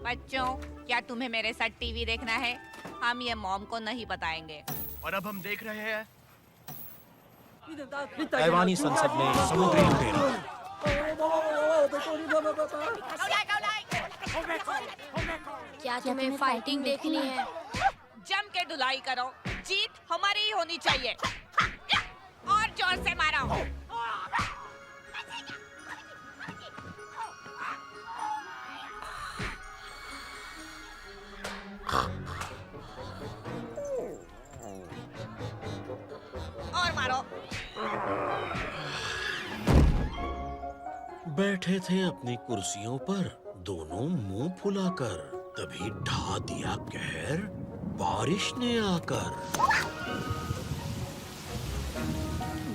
बच्चों, क्या तुम्हें मेरे साथ टीवी देखना है? हम ये मॉम को नहीं बताएंगे। और अब हम देख रहे हैं ताइवानी संसद में समुद्री लुटेरा। क्या तुम्हें फाइटिंग देखनी है? जम के धुलाई करो, जीत हमारी ही होनी चाहिए। और जोर से मारो। और मारो। बैठे थे अपनी कुर्सियों पर दोनों मुंह फुलाकर, तभी ढा दिया कहर बारिश ने आकर।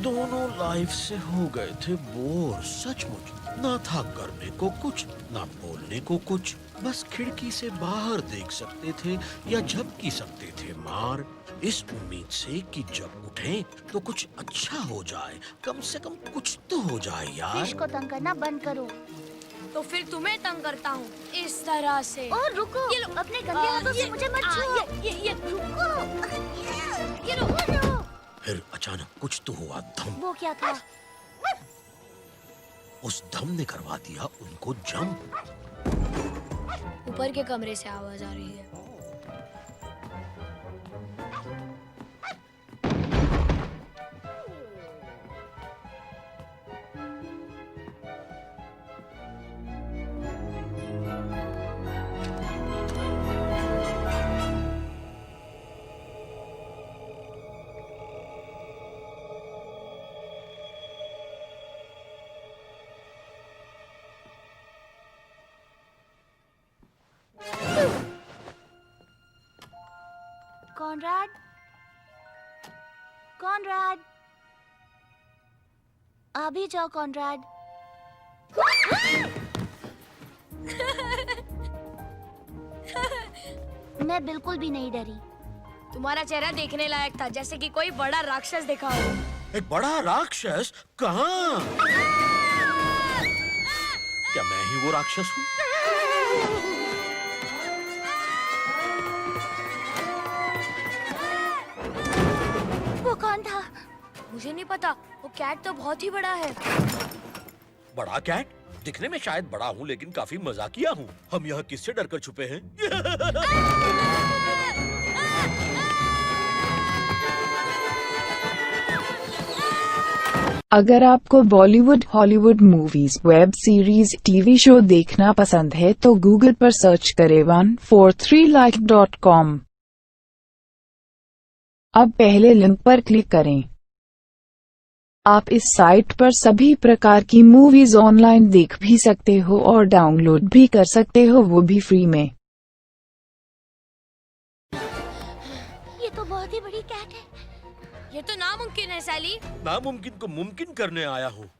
दोनों लाइफ से हो गए थे बोर, सचमुच ना था करने को कुछ, ना बोलने को कुछ, बस खिड़की से बाहर देख सकते थे या झपकी सकते थे मार, इस उम्मीद से कि जब उठें तो कुछ अच्छा हो जाए, कम से कम कुछ तो हो जाए यार। फिश को तंग करना बंद करो। तो फिर तुम्हें तंग करता हूँ इस तरह से। और रुको, ये लो। अपने गंदे हाथों से मुझे मत छुओ। ये रुको। ये लो। फिर अचानक कुछ तो हुआ, धम। वो क्या था? उस धम ने करवा दिया उनको जंप। ऊपर के कमरे से आवाज आ रही है। कॉनराड, कॉनराड, आ भी जाओ कॉनराड। मैं बिल्कुल भी नहीं डरी। तुम्हारा चेहरा देखने लायक था, जैसे कि कोई बड़ा राक्षस देखा हो। एक बड़ा राक्षस? कहाँ? क्या मैं ही वो राक्षस हूँ? वो कौन था? मुझे नहीं पता, वो कैट तो बहुत ही बड़ा है। बड़ा कैट? दिखने में शायद बड़ा हूँ, लेकिन काफी मजाकिया हूँ। हम यहाँ किससे डरकर छुपे हैं? अगर आपको Bollywood, Hollywood movies, web series, TV show देखना पसंद है तो गूगल पर सर्च करें 143like.com। अब पहले लिंक पर क्लिक करें। आप इस साइट पर सभी प्रकार की मूवीज ऑनलाइन देख भी सकते हो और डाउनलोड भी कर सकते हो, वो भी फ्री में। ये तो बहुत ही बड़ी कैट है। ये तो नामुमकिन है सैली। नामुमकिन को मुमकिन करने आया हूँ।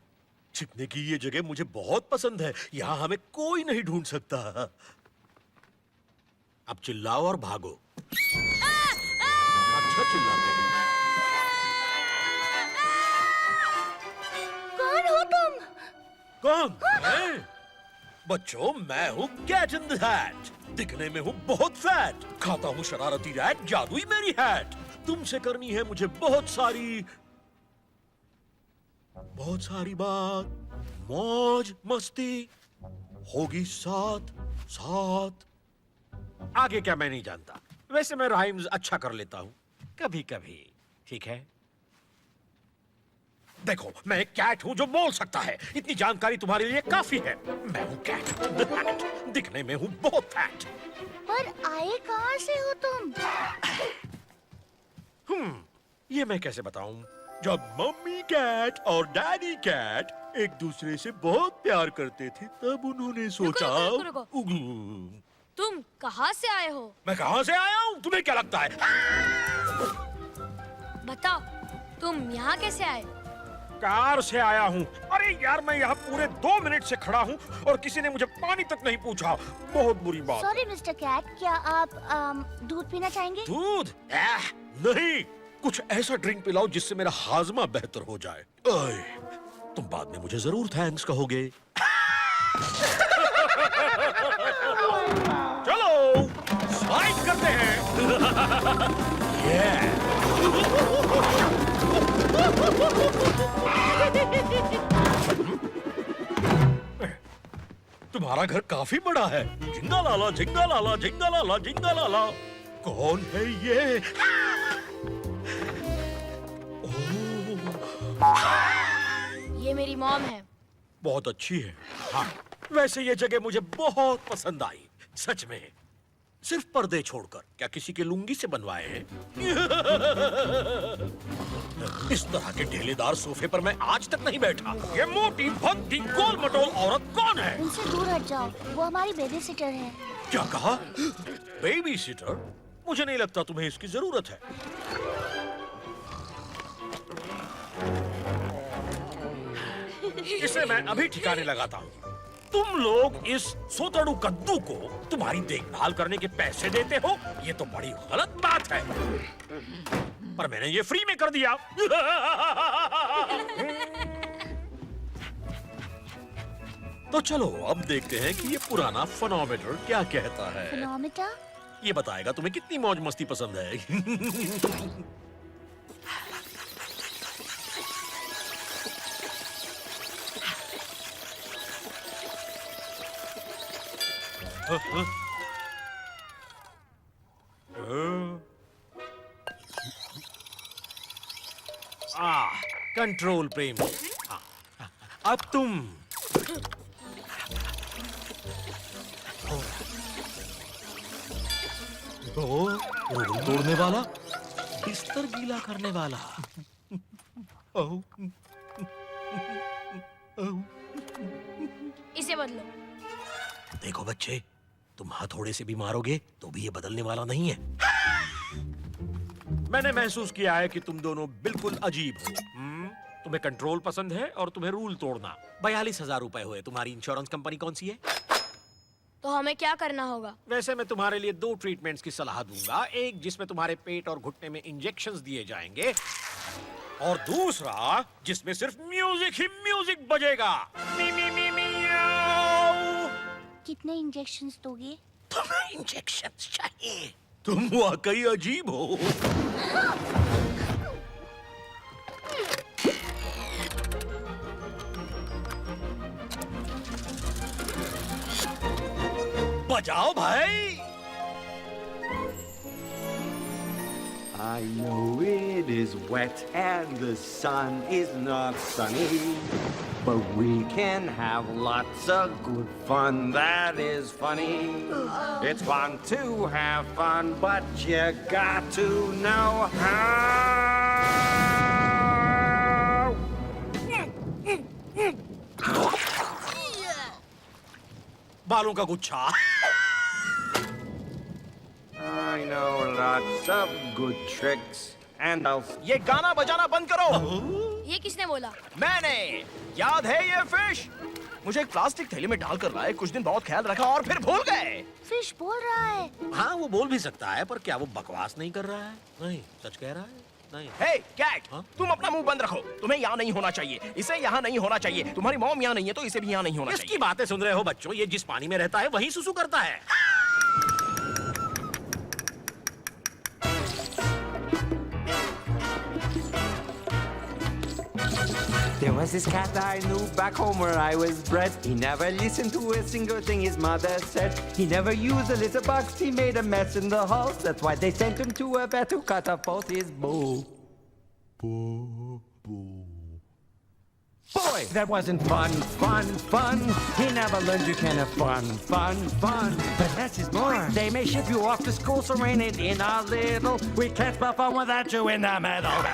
छिपने की ये जगह मुझे बहुत पसंद है। यहाँ हमें कोई नहीं ढूंढ सकता। अब चिल्लाओ और भागो। अच्छा चिल्लाते हैं। कौन हो तुम? कौन? मैं? बच्चों, मैं हूँ कैट इन द हैट। दिखने में हूँ बहुत फैट, खाता हूँ शरारती रैट, जादुई मेरी हैट। तुमसे करनी है मुझे बहुत सारी बात, मौज मस्ती होगी साथ साथ। आगे क्या मैं नहीं जानता। वैसे मैं राइम्स अच्छा कर लेता हूँ कभी कभी, ठीक है? देखो, मैं एक कैट हूँ जो बोल सकता है। इतनी जानकारी तुम्हारे लिए काफी है। मैं हूँ कैट, दिखने में हूँ बहुत फैट। पर आए कहाँ से हो तुम? ये मैं कैसे बताऊं? जब मम्मी कैट और डैडी कैट एक दूसरे से बहुत प्यार करते थे, तब उन्होंने सोचा। रुको। तुम कहाँ से आए हो? मैं कहाँ से आया हूँ? तुम्हें क्या लगता है? बताओ, तुम यहाँ कैसे आए? कार से आया हूँ। अरे यार, मैं यहाँ पूरे 2 मिनट से खड़ा हूँ और किसी ने मुझे पानी तक नहीं पूछा। बहुत बुरी बात। सॉरी मिस्टर कैट, क्या आप दूध पीना चाहेंगे? दूध? नहीं, कुछ ऐसा ड्रिंक पिलाओ जिससे मेरा हाजमा बेहतर हो जाए। ओए, तुम बाद में मुझे जरूर थैंक्स कहोगे। चलो स्लाइड करते हैं। तुम्हारा घर काफी बड़ा है। जिंगा लाला जिंगा लाला जिंगा लाला जिंगा लाला। कौन है ये? ये मेरी मॉम है। बहुत अच्छी है। हाँ, वैसे ये जगह मुझे बहुत पसंद आई, सच में। सिर्फ पर्दे छोड़कर। क्या किसी के लुंगी से बनवाए हैं? इस तरह के ढेलेदार सोफे पर मैं आज तक नहीं बैठा। ये मोटी भद्दी गोल मटोल औरत कौन है? उनसे दूर हट जाओ, वो हमारी बेबी सिटर है। क्या कहा? Baby sitter? मुझे नहीं लगता तुम्हें इसकी जरूरत है। इसे मैं अभी ठिकाने लगाता हूँ। तुम लोग इस सोतड़ू कद्दू को तुम्हारी देखभाल करने के पैसे देते हो? ये तो बड़ी गलत बात है। पर मैंने ये फ्री में कर दिया। तो चलो अब देखते हैं कि ये पुराना फनोमीटर क्या कहता है। फनोमीटर? ये बताएगा तुम्हें कितनी मौज मस्ती पसंद है। कंट्रोल प्रेम। अब तुम तोड़ने वाला, बिस्तर गीला करने वाला। इसे बदलो। देखो बच्चे, तुम हथौड़े से भी मारोगे तो भी ये बदलने वाला नहीं है। मैंने महसूस किया है कि तुम दोनों बिल्कुल अजीब हो। तुम्हें कंट्रोल पसंद है और तुम्हें रूल तोड़ना। 42,000 रुपए हुए। तुम्हारी इंश्योरेंस कंपनी कौन सी है? तो हमें क्या करना होगा? वैसे मैं तुम्हारे लिए 2 ट्रीटमेंट्स की सलाह दूंगा। एक जिसमें तुम्हारे पेट और घुटने में इंजेक्शंस दिए जाएंगे, और दूसरा जिसमें सिर्फ म्यूजिक ही म्यूजिक बजेगा। मी मी मी मियाओ। कितने इंजेक्शंस दोगे? तुम्हें इंजेक्शंस चाहिए? तुम वाकई अजीब हो। बजाओ भाई। I know it is wet and the sun is not sunny, but we can have lots of good fun that is funny. It's fun to have fun, but you got to know how. बालों का गुच्छा। I know lots of good tricks and I'll... ये गाना बजाना बंद करो। ये किसने बोला? मैंने। याद है ये फिश? मुझे एक प्लास्टिक थैली में डालकर लाए, कुछ दिन बहुत ख्याल रखा और फिर भूल गए। फिश बोल रहा है। हाँ वो बोल भी सकता है, पर क्या वो बकवास नहीं कर रहा है? नहीं, सच कह रहा है। नहीं। हे कैट, तुम अपना मुंह बंद रखो। तुम्हें यहाँ नहीं होना चाहिए, इसे यहाँ नहीं होना चाहिए। तुम्हारी मॉम यहाँ नहीं है तो इसे भी यहाँ नहीं होना चाहिए। इसकी बातें सुन रहे हो बच्चों? ये जिस पानी में रहता है वही सुसु करता है। There was this cat I knew back home where I was bred. He never listened to a single thing his mother said. He never used a litter box, he made a mess in the halls. That's why they sent him to a vet who cut off both his bow. Boy, that wasn't fun. He never learned you can have fun. But less is more. They may ship you off to school, so rein it in a little. We can't spell fun without you in the middle.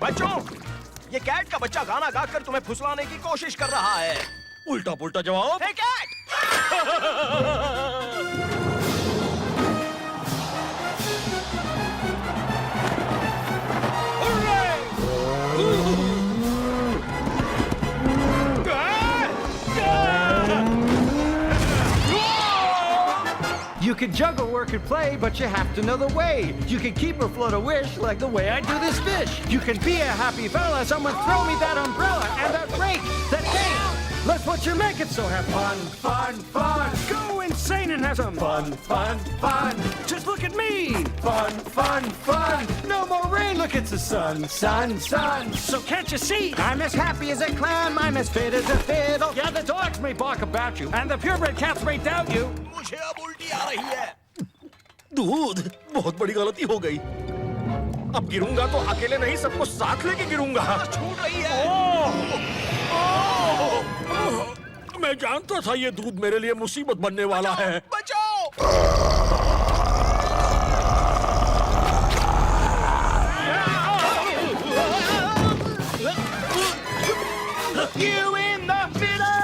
बच्चों, ये cat का बच्चा गाना गाकर तुम्हें फुसलाने की कोशिश कर रहा है। उल्टा पुल्टा जवाब। हे cat! You can juggle, work, and play, but you have to know the way. You can keep or float a wish like the way I do this fish. You can be a happy fella, someone throw me that umbrella and that rake, that cake. Let's what you make it, so have fun. Go insane and have some fun. Just look at me. Fun. No more rain, look, it's the sun. So can't you see? I'm as happy as a clam, I'm as fit as a fiddle. Yeah, the dogs may bark about you, and the purebred cats may doubt you. मुझे अब उल्टी आ रही है। दूध, बहुत बड़ी गलती हो गई। अब गिरूंगा तो अकेले नहीं, सबको साथ लेके गिरूंगा। छूट रही है। मैं जानता था ये दूध मेरे लिए मुसीबत बनने वाला है। बचाओ! You in the fiddle!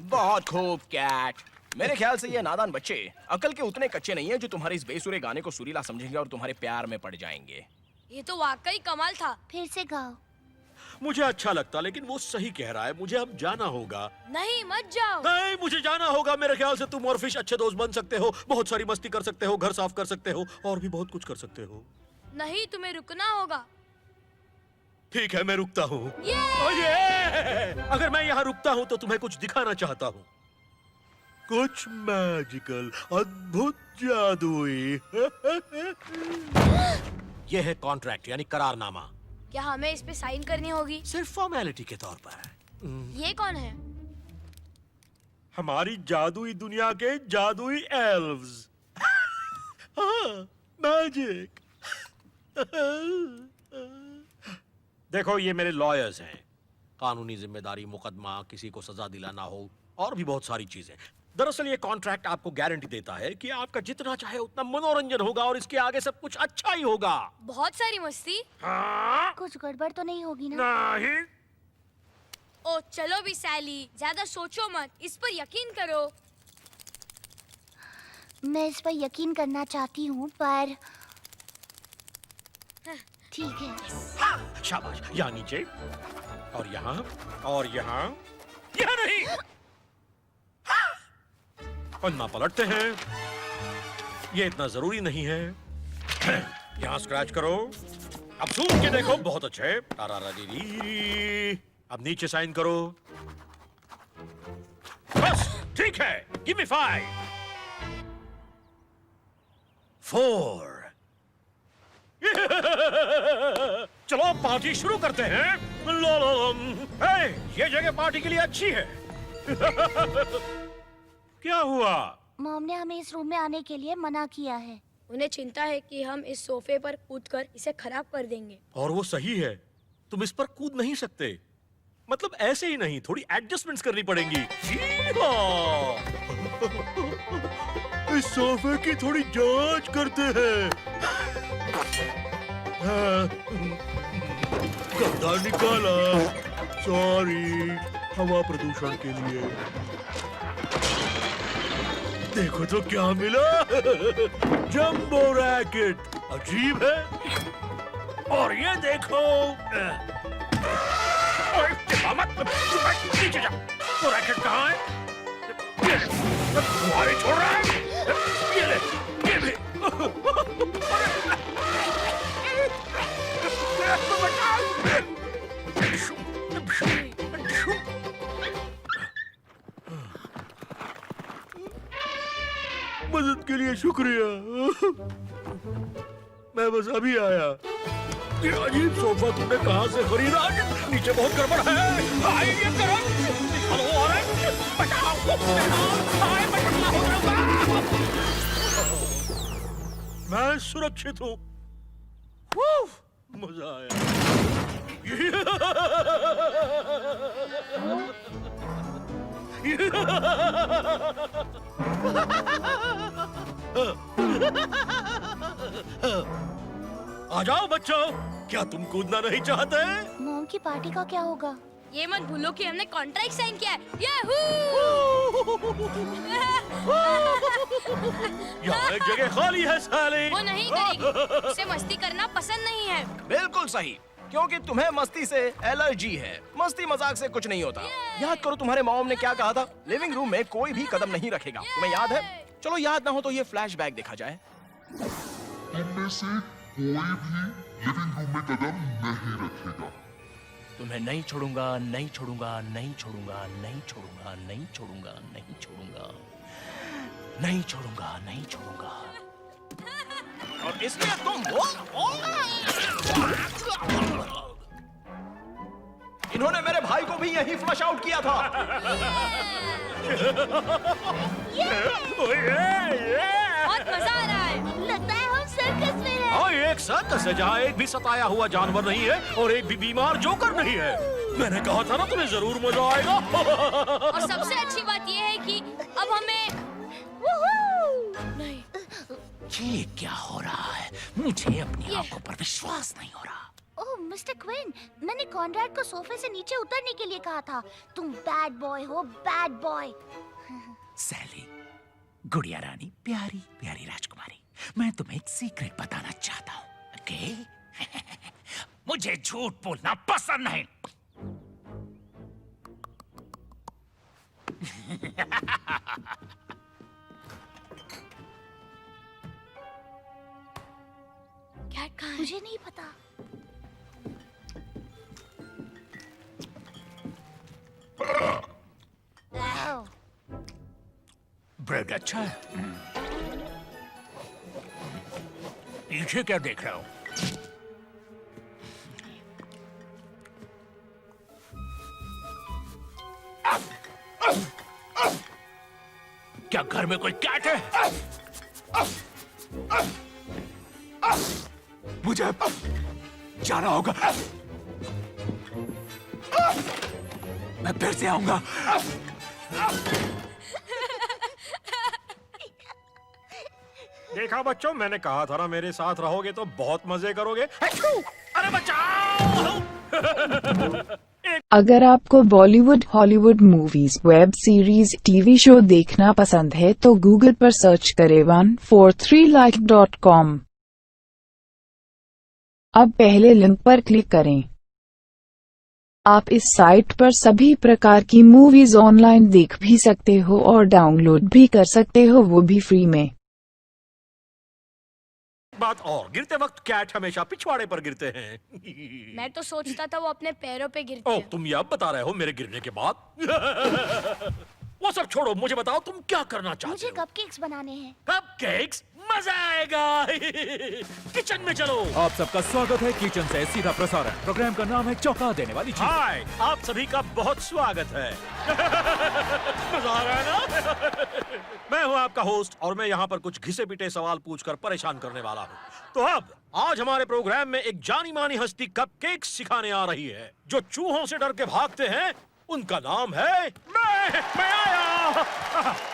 बहुत खूब कैट। मेरे ख्याल से ये नादान बच्चे अकल के उतने कच्चे नहीं हैं जो तुम्हारे इस बेसुरे गाने को सुरीला समझेंगे और तुम्हारे प्यार में पड़ जाएंगे। ये तो वाकई कमाल था। फिर से गाओ। मुझे अच्छा लगता, लेकिन वो सही कह रहा है। मुझे अब जाना होगा। नहीं मत जाओ। नहीं, मुझे जाना होगा। मेरे ख्याल से तुम और फिश अच्छे दोस्त बन सकते हो, बहुत सारी मस्ती कर सकते हो, घर साफ कर सकते हो और भी बहुत कुछ कर सकते हो। नहीं, तुम्हें रुकना होगा। ठीक है, मैं रुकता हूँ। अगर मैं यहाँ रुकता हूँ तो तुम्हें कुछ दिखाना चाहता हूँ। कुछ मैजिकल, अद्भुत जादुई। यह है कॉन्ट्रैक्ट, यानी करारनामा। क्या हमें इस पे साइन करनी होगी? सिर्फ फॉर्मेलिटी के तौर पर। ये कौन है? हमारी जादुई दुनिया के जादुई एल्व्स। मैजिक। देखो, ये मेरे लॉयर्स हैं। कानूनी जिम्मेदारी, मुकदमा, किसी को सजा दिलाना हो और भी बहुत सारी चीजें। दरअसल ये कॉन्ट्रैक्ट आपको गारंटी देता है कि आपका जितना चाहे उतना मनोरंजन होगा और इसके आगे सब कुछ अच्छा ही होगा। बहुत सारी मस्ती। कुछ गड़बड़ तो नहीं होगी ना? नहीं। ओ चलो भी सैली, ज्यादा सोचो मत, इस पर यकीन करो। मैं इस पर यकीन करना चाहती हूँ पर ठीक है। शाबाश, यहाँ नीचे और यहाँ और यहाँ, यहाँ नहीं। पन्ना पलटते हैं, ये इतना जरूरी नहीं है। यहाँ स्क्रैच करो, अब जूम के देखो, बहुत अच्छे। अब नीचे साइन करो, बस ठीक है। Give me 5 4। चलो पार्टी शुरू करते हैं। हे, ये जगह पार्टी के लिए अच्छी है। क्या हुआ? मॉम ने हमें इस रूम में आने के लिए मना किया है। उन्हें चिंता है कि हम इस सोफे पर कूदकर इसे खराब कर देंगे। और वो सही है, तुम इस पर कूद नहीं सकते। मतलब ऐसे ही नहीं, थोड़ी एडजस्टमेंट्स करनी पड़ेंगी। इस सोफे की थोड़ी जांच करते हैं। गंदा निकाला, सॉरी, हवा प्रदूषण के लिए। देखो तो क्या मिला, जंबो रैकेट। अजीब है। और ये देखो, नीचे जा। वो रैकेट कहाँ है? तुम्हारे छोड़ रहा है। ये ले, ये ले। मदद के लिए शुक्रिया। मैं बस अभी आया। ये अजीब सोफा तुमने कहाँ से खरीदा? नीचे बहुत गड़बड़ है। आइए करो। हेलो ऑरेंज, बचाओ, हाय मैं सुरक्षित हूँ। मजा आया। आ जाओ बच्चों, क्या तुम कूदना नहीं चाहते? मॉम की पार्टी का क्या होगा? ये मत भूलो कि हमने कॉन्ट्रैक्ट साइन किया है। याहू! यहाँ एक जगह खाली है साले। वो नहीं करेगी। उसे मस्ती करना पसंद नहीं है। बिल्कुल सही, क्योंकि तुम्हें मस्ती से एलर्जी है। मस्ती मजाक से कुछ नहीं होता। याद करो तुम्हारे मॉम ने क्या कहा था, लिविंग रूम में कोई भी कदम नहीं रखेगा। तुम्हें याद है? चलो याद ना हो तो ये फ्लैशबैक देखा जाए। इनमें से कोई भी लिविंग रूम में कदम नहीं रखेगा। तुम्हें नहीं छोड़ूंगा, नहीं छोड़ूंगा, नहीं छोड़ूंगा, नहीं छोड़ूंगा, नहीं छोड़ूंगा, नहीं छोड़ूंगा, नहीं छोड़ूंगा, नहीं छोड़ूंगा। और इसलिए तुम इन्होंने मेरे भाई को भी यही फ्लश आउट किया था। बहुत मजा आ रहा है। लगता है हम सर्कस में हैं। हाँ, एक सर्कस है जहाँ एक भी सताया हुआ जानवर नहीं है और एक भी बीमार जोकर नहीं है। मैंने कहा था ना तुम्हें जरूर मजा आएगा। और सबसे अच्छी बात यह है कि अब हमें नहीं। ये क्या हो रहा है? मुझे अपनी आंखों पर विश्वास नहीं हो रहा। ओह मिस्टर क्विन, मैंने कॉनराड को सोफे से नीचे उतरने के लिए कहा था। तुम बैड बॉय हो, बैड बॉय। सैली, गुड़िया रानी, प्यारी प्यारी राजकुमारी, मैं तुम्हें एक सीक्रेट बताना चाहता हूँ। ओके? मुझे झूठ बोलना पसंद नहीं। कैट कहाँ है? मुझे नहीं पता। ब्रेड अच्छा है। पीछे क्या देख रहा हो? क्या घर में कोई कैट है? मुझे जाना होगा। मैं फिर से आऊंगा। देखा बच्चों, मैंने कहा था ना मेरे साथ रहोगे तो बहुत मजे करोगे। अरे बचाओ! अगर आपको Bollywood, Hollywood movies, web series, TV show देखना पसंद है तो गूगल पर सर्च करें 143like.com। अब पहले लिंक पर क्लिक करें। आप इस साइट पर सभी प्रकार की मूवीज ऑनलाइन देख भी सकते हो और डाउनलोड भी कर सकते हो, वो भी फ्री में। बात और, गिरते वक्त कैट हमेशा पिछवाड़े पर गिरते हैं। मैं तो सोचता था वो अपने पैरों पे गिरते ओ, हैं। तुम ये अब बता रहे हो मेरे गिरने के बाद? वो सब छोड़ो, मुझे बताओ तुम क्या करना चाहते मुझे हो? कपकेक्स बनाने हैं। कपकेक्स? मजा आएगा। किचन में चलो। आप सबका स्वागत है किचन से सीधा प्रसारण। प्रोग्राम का नाम है चौंका देने वाली चीज़। हाय, आप सभी का बहुत स्वागत है। मजा आ रहा है ना? मैं हूं आपका होस्ट और मैं यहाँ पर कुछ घिसे पिटे सवाल पूछकर परेशान करने वाला हूँ। तो अब आज हमारे प्रोग्राम में एक जानी मानी हस्ती कपकेक्स सिखाने आ रही है। जो चूहों से डर के भागते हैं उनका नाम है मैं आया।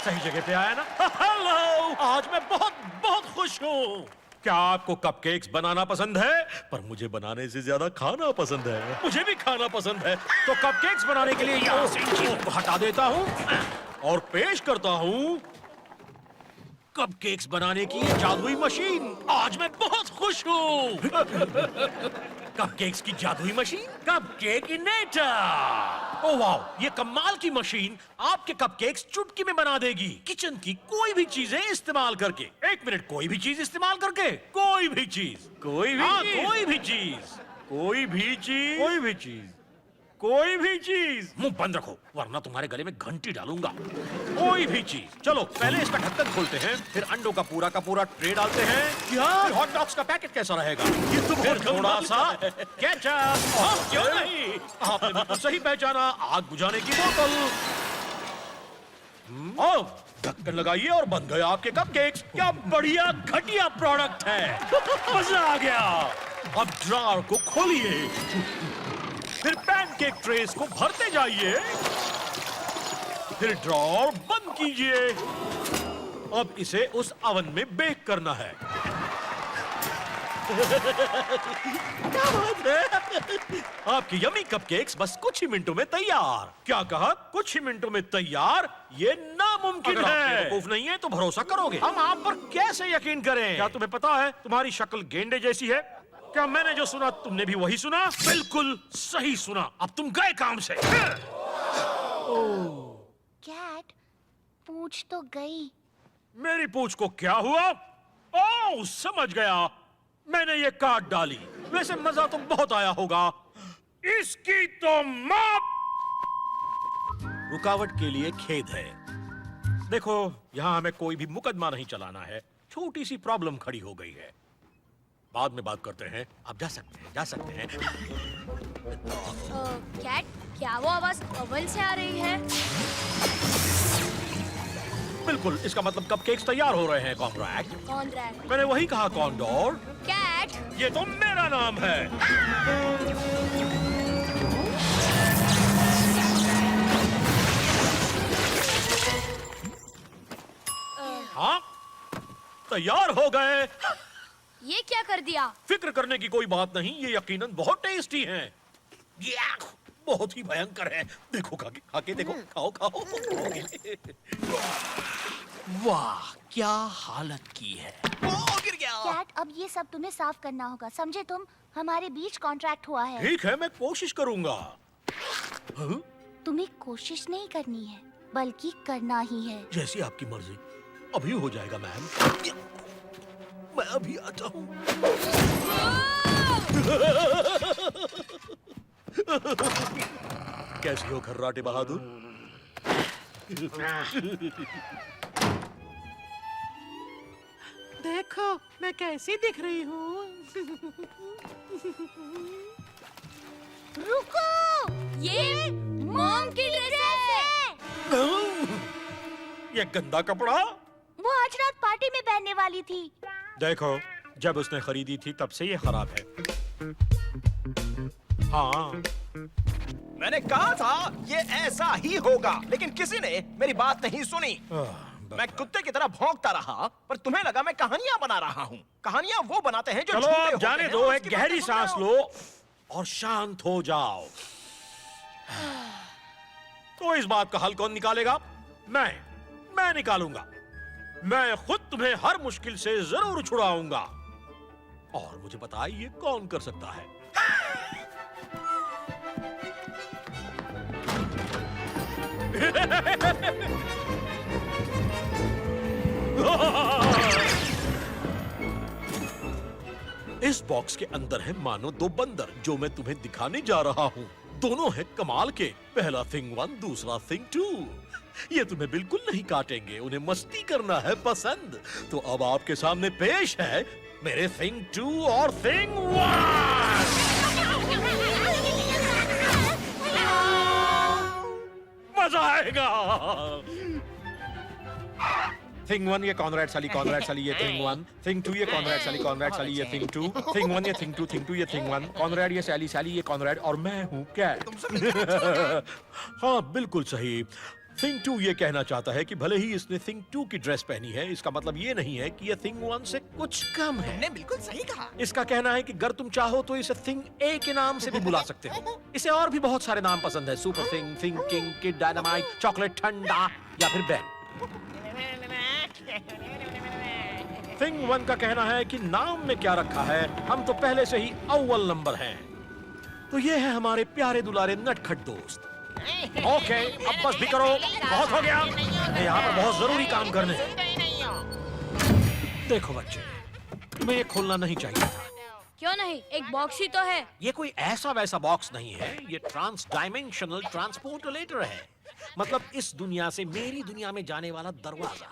सही जगह पे आया ना? हेलो, आज मैं बहुत बहुत खुश हूँ। क्या आपको कपकेक्स बनाना पसंद है? पर मुझे बनाने से ज्यादा खाना पसंद है। मुझे भी खाना पसंद है। तो कपकेक्स बनाने के लिए यहाँ से इन चीजों को हटा देता हूँ और पेश करता हूँ कपकेक्स बनाने की ये जादुई मशीन। आज मैं बहुत खुश हूँ। कपकेक्स की जादुई मशीन, कपकेक इनेटर। ओह वाह, ये कमाल की मशीन आपके कपकेक्स चुटकी में बना देगी। किचन की कोई भी चीजें इस्तेमाल करके। एक मिनट, कोई भी चीज इस्तेमाल करके? कोई भी चीज, कोई भी कोई भी चीज, कोई भी चीज, कोई भी चीज, कोई भी चीज। मुंह बंद रखो वरना तुम्हारे गले में घंटी डालूंगा। कोई भी चीज। चलो पहले इसका ढक्कन खोलते हैं, फिर अंडों का पूरा ट्रे डालते हैं। फिर हॉट डॉग्स का पैकेट कैसा रहेगा? ये तो बहुत थोड़ा सा केचप। क्यों नहीं? आपने बिल्कुल सही पहचाना, आग बुझाने की बोतल। ढक्कन लगाइए और बन गए आपके कपकेक्स। क्या बढ़िया घटिया प्रोडक्ट है। मजा आ गया। अब ड्रॉअर को खोलिए, फिर पैनकेक ट्रेस को भरते जाइए, फिर ड्रॉअर बंद कीजिए। अब इसे उस अवन में बेक करना है। क्या बात है? आपकी यमी कपकेक्स बस कुछ ही मिनटों में तैयार। क्या कहा? कुछ ही मिनटों में तैयार? ये नामुमकिन है। अगर आप बेवकूफ नहीं है तो भरोसा करोगे। हम आप पर कैसे यकीन करें? क्या तुम्हें पता है तुम्हारी शक्ल गेंडे जैसी है? क्या मैंने जो सुना तुमने भी वही सुना? बिल्कुल सही सुना। अब तुम गए काम से। कैट, पूछ तो गई। मेरी पूछ को क्या हुआ? ओह, समझ गया। मैंने ये काट डाली। वैसे मजा तो बहुत आया होगा। इसकी तो माप। रुकावट के लिए खेद है। देखो, यहाँ हमें कोई भी मुकदमा नहीं चलाना है। छोटी सी प्रॉब्लम खड़ी हो गई है। बाद में बात करते हैं। आप जा सकते हैं, जा सकते हैं। कैट, क्या वो आवाज ओवन से आ रही है? बिल्कुल, इसका मतलब कपकेक्स तैयार हो रहे हैं। कॉन्ट्रैक्ट। कॉन्ट्रैक्ट। मैंने वही कहा कॉन्डोर। कैट, ये तो मेरा नाम है। हाँ, तैयार हो गए। ये क्या कर दिया? फिक्र करने की कोई बात नहीं, ये यकीनन बहुत टेस्टी हैं। बहुत ही भयंकर है। देखो खाके देखो, खाओ खाओ। वाह, क्या हालत की है। गिर गया। कैट, अब ये सब तुम्हें साफ करना होगा, समझे तुम? हमारे बीच कॉन्ट्रैक्ट हुआ है। ठीक है, मैं कोशिश करूंगा। तुम्हें कोशिश नहीं करनी है, बल्कि करना ही है। जैसी आपकी मर्जी। अभी हो जाएगा मैम। मैं अभी आता हूँ। कैसी हो खर्राटे बहादुर? देखो मैं कैसी दिख रही हूँ। रुको, ये मॉम की ड्रेस है। ये गंदा कपड़ा। वो आज रात पार्टी में पहनने वाली थी। देखो, जब उसने खरीदी थी तब से ये खराब है। हाँ, मैंने कहा था ये ऐसा ही होगा, लेकिन किसी ने मेरी बात नहीं सुनी। मैं कुत्ते की तरह भौंकता रहा, पर तुम्हें लगा मैं कहानियां बना रहा हूँ। कहानियां वो बनाते हैं जो चलो अब जाने दो, एक गहरी सांस लो और शांत हो जाओ। तो इस बात का हल कौन निकालेगा? मैं निकालूंगा। मैं खुद तुम्हें हर मुश्किल से जरूर छुड़ाऊंगा। और मुझे बताइए कौन कर सकता है? इस बॉक्स के अंदर है मानो दो बंदर, जो मैं तुम्हें दिखाने जा रहा हूँ। दोनों है कमाल के। पहला थिंग 1, दूसरा थिंग 2। ये तुम्हें बिल्कुल नहीं काटेंगे, उन्हें मस्ती करना है पसंद। तो अब आपके सामने पेश है मेरे थिंग 2 और थिंग 1। मजा आएगा। थिंग 1 ये कॉनरैड साली ये थिंग 1। थिंग 2 ये कॉनरैड साली ये थिंग 2। थिंग 1 ये थिंग 2 ये थिंग 1। कॉनरैड ये साली ये कॉनरैड और मैं हूँ कैट। हाँ बिल्कुल सही। थिंग 2 ये कहना चाहता है कि भले ही इसने थिंग 2 की ड्रेस पहनी है, इसका मतलब ये नहीं है कि ये थिंग 1 से कुछ कम है। तुमने बिल्कुल सही कहा। इसका कहना है कि अगर तुम चाहो तो इसे थिंग ए के नाम से भी बुला सकते हो। इसे और भी बहुत सारे नाम पसंद है, super thing, thing king, kid dynamite, chocolate ठंडा या फिर बैन। थिंग 1 का कहना है कि नाम में क्या रखा है, हम तो पहले से ही अव्वल नंबर हैं। तो ये है हमारे प्यारे दुलारे नटखट दोस्त। ओके, अब बस भी करो, बहुत हो गया। मैं यहाँ पर बहुत जरूरी काम करने। देखो बच्चे, तुम्हें ये खोलना नहीं चाहिए था। क्यों नहीं? एक बॉक्स ही तो है। ये कोई ऐसा वैसा बॉक्स नहीं है, ये ट्रांस डायमेंशनल ट्रांसपोर्टलेटर है। मतलब इस दुनिया से मेरी दुनिया में जाने वाला दरवाजा।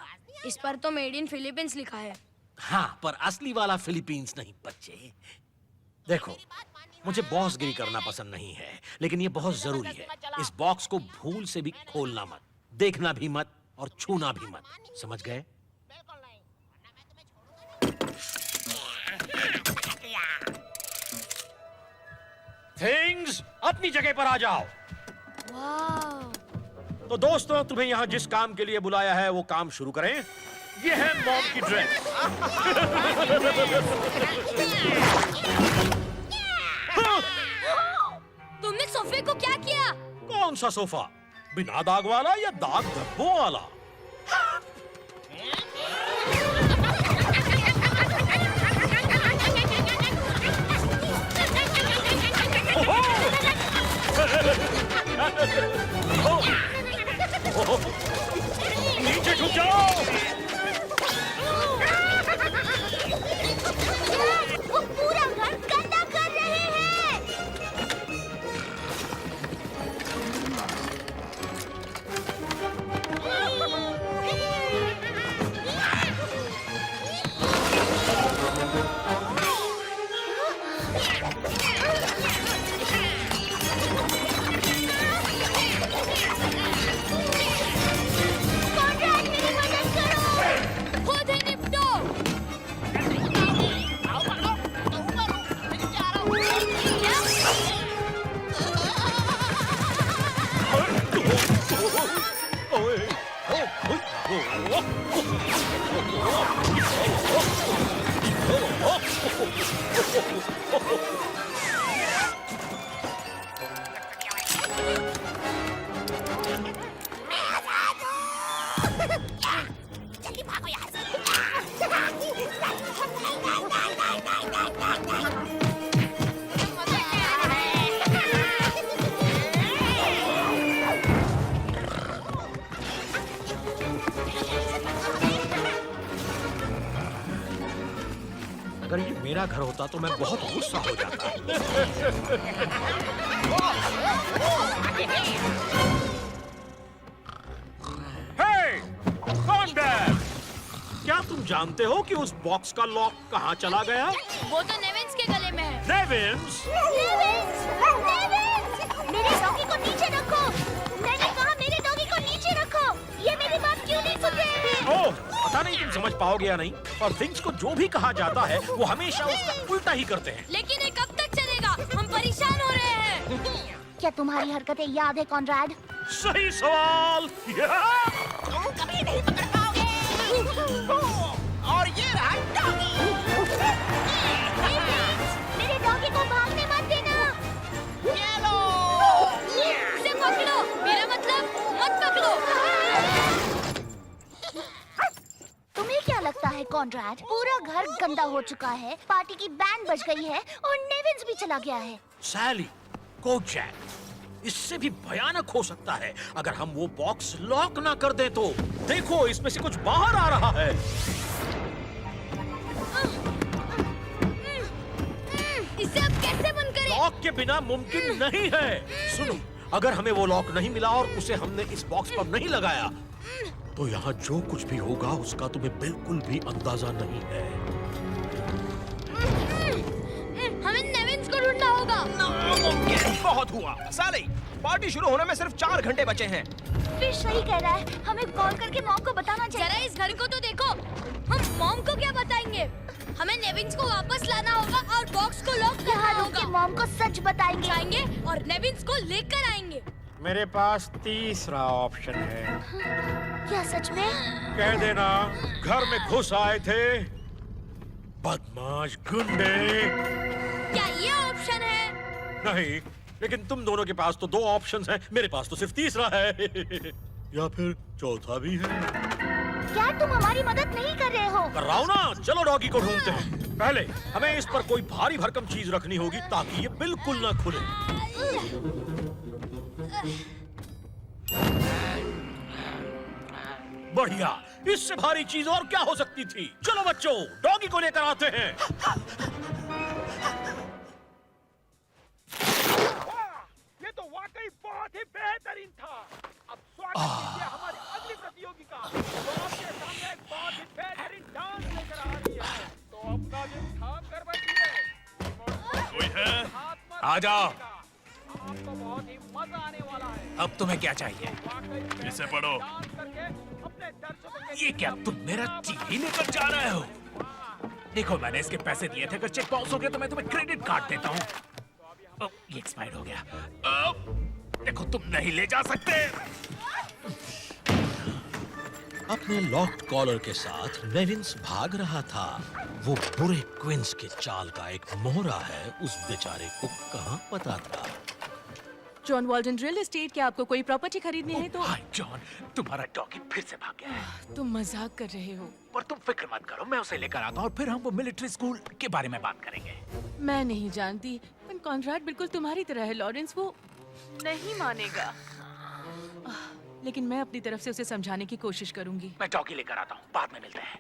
इस पर तो मेड इन फिलीपींस लिखा है। हाँ, पर असली वाला फिलीपींस नहीं बच्चे। देखो, मुझे बॉसगिरी करना पसंद नहीं है, लेकिन ये बहुत जरूरी है। इस बॉक्स को भूल से भी खोलना मत, देखना भी मत और छूना भी मत, समझ गए? थिंग्स अपनी जगह पर आ जाओ। तो दोस्तों, तुम्हें यहाँ जिस काम के लिए बुलाया है वो काम शुरू करें। ये है मॉम की ड्रेस। तुमने सोफे को क्या किया? कौन सा सोफा? बिना दाग वाला या दाग धब्बों वाला? नीचे झुक जाओ। वो पूरा घर गंदा कर रहे हैं। खुद ही निपटो। जल्दी भागो यहाँ से। अगर ये मेरा घर होता तो मैं बहुत गुस्सा हो जाता। हे, कौन there? क्या तुम जानते हो कि उस बॉक्स का लॉक कहाँ चला गया? वो तो नेविन्स के गले में है। नेविन्स? मेरे डॉगी को नीचे रखो। मैंने कहा मेरे डॉगी को नीचे रखो। ये मेरी बात क्यों नहीं सुन रहे हैं? ओह, पता नहीं तुम समझ पाओगे या नहीं, और थिंग्स को जो भी कहा जाता है वो हमेशा उसका उल्टा ही करते हैं। लेकिन ये कब तक चलेगा? हम परेशान हो रहे हैं। क्या तुम्हारी हरकतें याद है कॉनराड? सही सवाल। तुम कभी नहीं पकड़ पाओगे। और ये रहा डॉगी। मेरे डॉगी को भागने मत देना। ये लो। है कॉन्ट्रैक्ट? पूरा घर गंदा हो चुका है, पार्टी की बैंड बज गई है और नेविन्स भी चला गया है। सैली, कोचैक, इससे भी भयानक हो सकता है अगर हम वो बॉक्स लॉक ना कर दें तो। देखो, इसमें से कुछ बाहर आ रहा है। इसे अब कैसे बंद करें? लॉक के बिना मुमकिन नहीं है। सुनो, अगर हमें वो लॉक नहीं मिला और उसे हमने इस बॉक्स पर नहीं लगाया तो यहाँ जो कुछ भी होगा उसका तुम्हें बिल्कुल भी अंदाजा नहीं है। हमें नेविन्स को ढूंढना होगा। नामुमकिन। बहुत हुआ। साली, पार्टी शुरू होने में सिर्फ 4 घंटे बचे हैं। फिश सही कह रहा है, हमें कॉल करके मॉम को बताना चाहिए। जरा इस घर को तो देखो। हम मॉम को क्या बताएंगे? हमें नेविन्स को वापस लाना होगा और बॉक्स को लॉक करना होगा। मॉम को सच बताएंगे और नेविन्स को लेकर आएंगे। मेरे पास तीसरा ऑप्शन है। क्या सच में? कह देना घर में घुस आए थे बदमाश गुंडे। क्या ये ऑप्शन है? नहीं, लेकिन तुम दोनों के पास तो 2 ऑप्शंस हैं, मेरे पास तो सिर्फ तीसरा है। या फिर चौथा भी है। क्या तुम हमारी मदद नहीं कर रहे हो? कर रहा हूं ना। चलो डॉगी को ढूंढते हैं। पहले हमें इस पर कोई भारी भरकम चीज रखनी होगी ताकि ये बिल्कुल ना खुले। बढ़िया, इससे भारी चीज और क्या हो सकती थी। चलो बच्चों, डॉगी को लेकर आते हैं। ये तो वाकई बहुत ही बेहतरीन था। अब स्वागत कीजिए हमारी अगली प्रतियोगी का, जो आपके सामने एक बहुत ही बेहतरीन डांस लेकर आ रही है। तो अपना दिल थाम कर बैठिए। कोई है? आ जाओ। आपको बहुत ही मजा आने वाला है। अब तुम्हें क्या चाहिए? इसे पढ़ो। ये क्या तुम मेरा टीवी लेकर जा रहे हो? देखो, मैंने इसके पैसे दिए थे, अगर चेक बाउंस हो गया तो मैं तुम्हें क्रेडिट कार्ड देता हूँ। ये एक्सपायर्ड हो गया। देखो, तुम नहीं ले जा सकते। अपने लॉक्ड कॉलर के साथ नेविन्स भाग रहा था। वो बुरे क्वींस के चाल का एक मोहरा है, उस बेचारे को कहाँ पता था। जॉन वॉल्डन रियल एस्टेट, क्या आपको कोई प्रॉपर्टी खरीदनी है तो? हाय जॉन, तुम्हारा डॉगी फिर से भाग गया है। तुम मजाक कर रहे हो। पर तुम फिक्र मत करो, मैं उसे लेकर आता हूँ और फिर हम वो मिलिट्री स्कूल के बारे में बात करेंगे। मैं नहीं जानती, पर कॉन्ट्रैक्ट बिल्कुल तुम्हारी तरह है लॉरेंस, वो नहीं मानेगा। लेकिन मैं अपनी तरफ से उसे समझाने की कोशिश करूंगी। मैं डॉगी लेकर आता हूँ, बाद में मिलते हैं।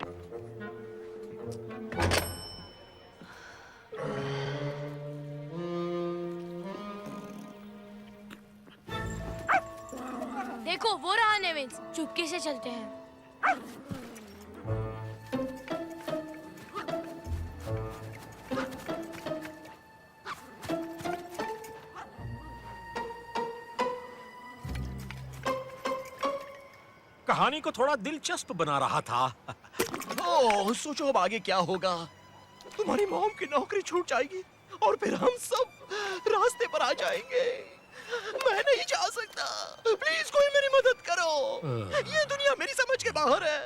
देखो, वो रहा नेविन्स। चुपके से चलते हैं। कहानी को थोड़ा दिलचस्प बना रहा था। ओह, सोचो अब आगे क्या होगा। तुम्हारी मॉम की नौकरी छूट जाएगी और फिर हम सब रास्ते पर आ जाएंगे। मैं नहीं जा सकता। प्लीज कोई मेरी मदद करो। ये दुनिया मेरी समझ के बाहर है।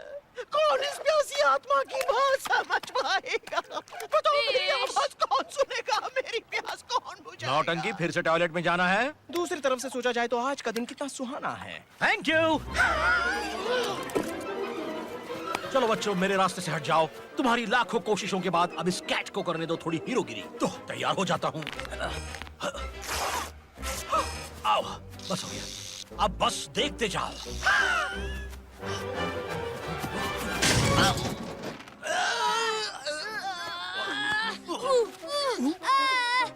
कौन इस प्यासी आत्मा की बात समझ पाएगा? बताओ, मेरी आवाज कौन सुनेगा? मेरी प्यास कौन बुझाएगा? नौटंकी, फिर से टॉयलेट में जाना है? दूसरी तरफ से सोचा जाए तो आज का दिन कितना सुहाना है। Thank you. चलो बच्चों, मेरे रास्ते से हट जाओ। तुम्हारी लाखों कोशिशों के बाद अब इस कैट को करने दो थोड़ी हीरोगिरी। तो तैयार हो जाता हूँ। आओ, बस हो गया। अब बस देखते जाओ।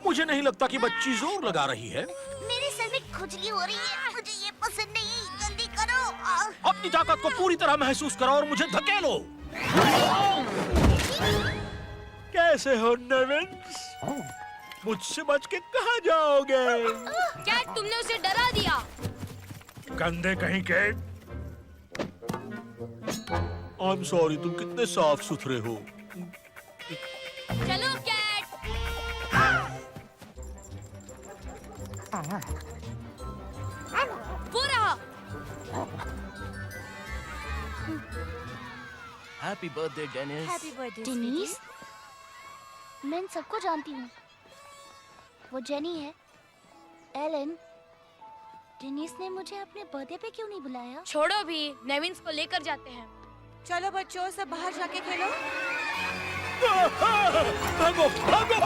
मुझे नहीं लगता कि बच्ची जोर लगा रही है। मेरे सर में खुजली हो रही है, मुझे ये पसंद नहीं। जल्दी करो। अपनी ताकत को पूरी तरह महसूस करो और मुझे धकेलो। कैसे हो नेविन्स? मुझसे बच के कहाँ जाओगे? क्या तुमने उसे डरा दिया? गंदे कहीं के। I'm sorry, तुम कितने साफ सुथरे हो। चलो कैट। वो रहा। Happy birthday Dennis. Happy birthday Dennis. मैं इन सबको जानती हूँ। वो जेनी है, एलन। डेनिस ने मुझे अपने बर्थडे पे क्यों नहीं बुलाया? छोड़ो भी, नेविन्स को लेकर जाते हैं। चलो बच्चों, सब बाहर जाके खेलो। भागो भागो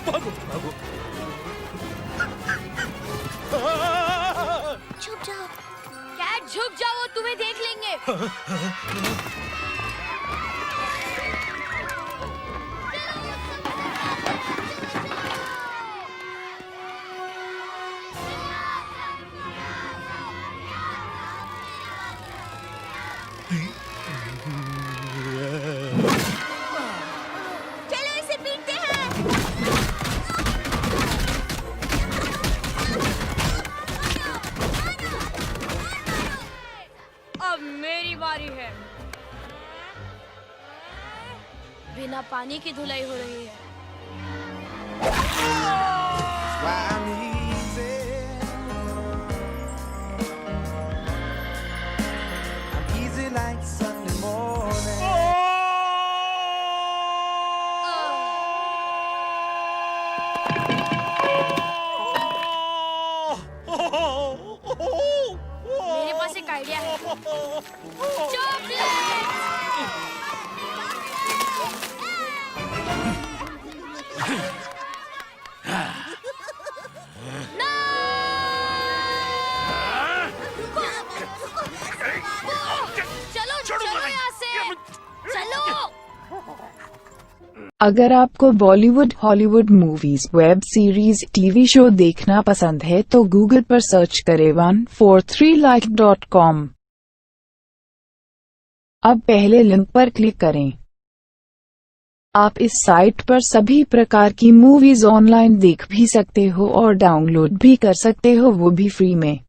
भागो भागो। छुप जाओ। कैट झुक जाओ, वो तुम्हें देख लेंगे। चलो इसे पीटते हैं। अब मेरी बारी है। बिना पानी की धुलाई हो रही है। मेरे पास एक आइडिया है। चलो चलो यहाँ से, चलो। अगर आपको Bollywood, Hollywood movies, web series, TV show देखना पसंद है तो गूगल पर सर्च करें 143like.com। अब पहले लिंक पर क्लिक करें। आप इस साइट पर सभी प्रकार की मूवीज ऑनलाइन देख भी सकते हो और डाउनलोड भी कर सकते हो, वो भी फ्री में।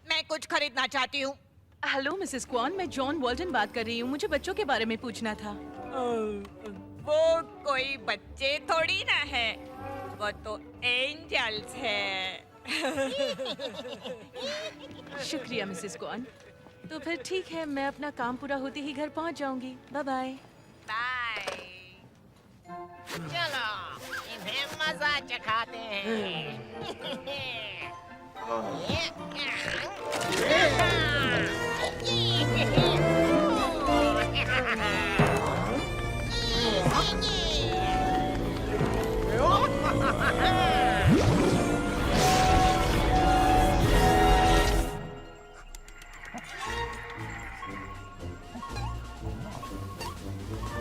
मैं कुछ खरीदना चाहती हूँ। हेलो मिसेस क्वान, मैं जॉन वॉल्टन बात कर रही हूँ। मुझे बच्चों के बारे में पूछना था। वो कोई बच्चे थोड़ी ना है, वो तो एंजल्स है। शुक्रिया मिसेस क्वान। तो फिर ठीक है, मैं अपना काम पूरा होते ही घर पहुँच जाऊंगी। Bye bye. बाय। चलो इन्हें मजा चखाते हैं।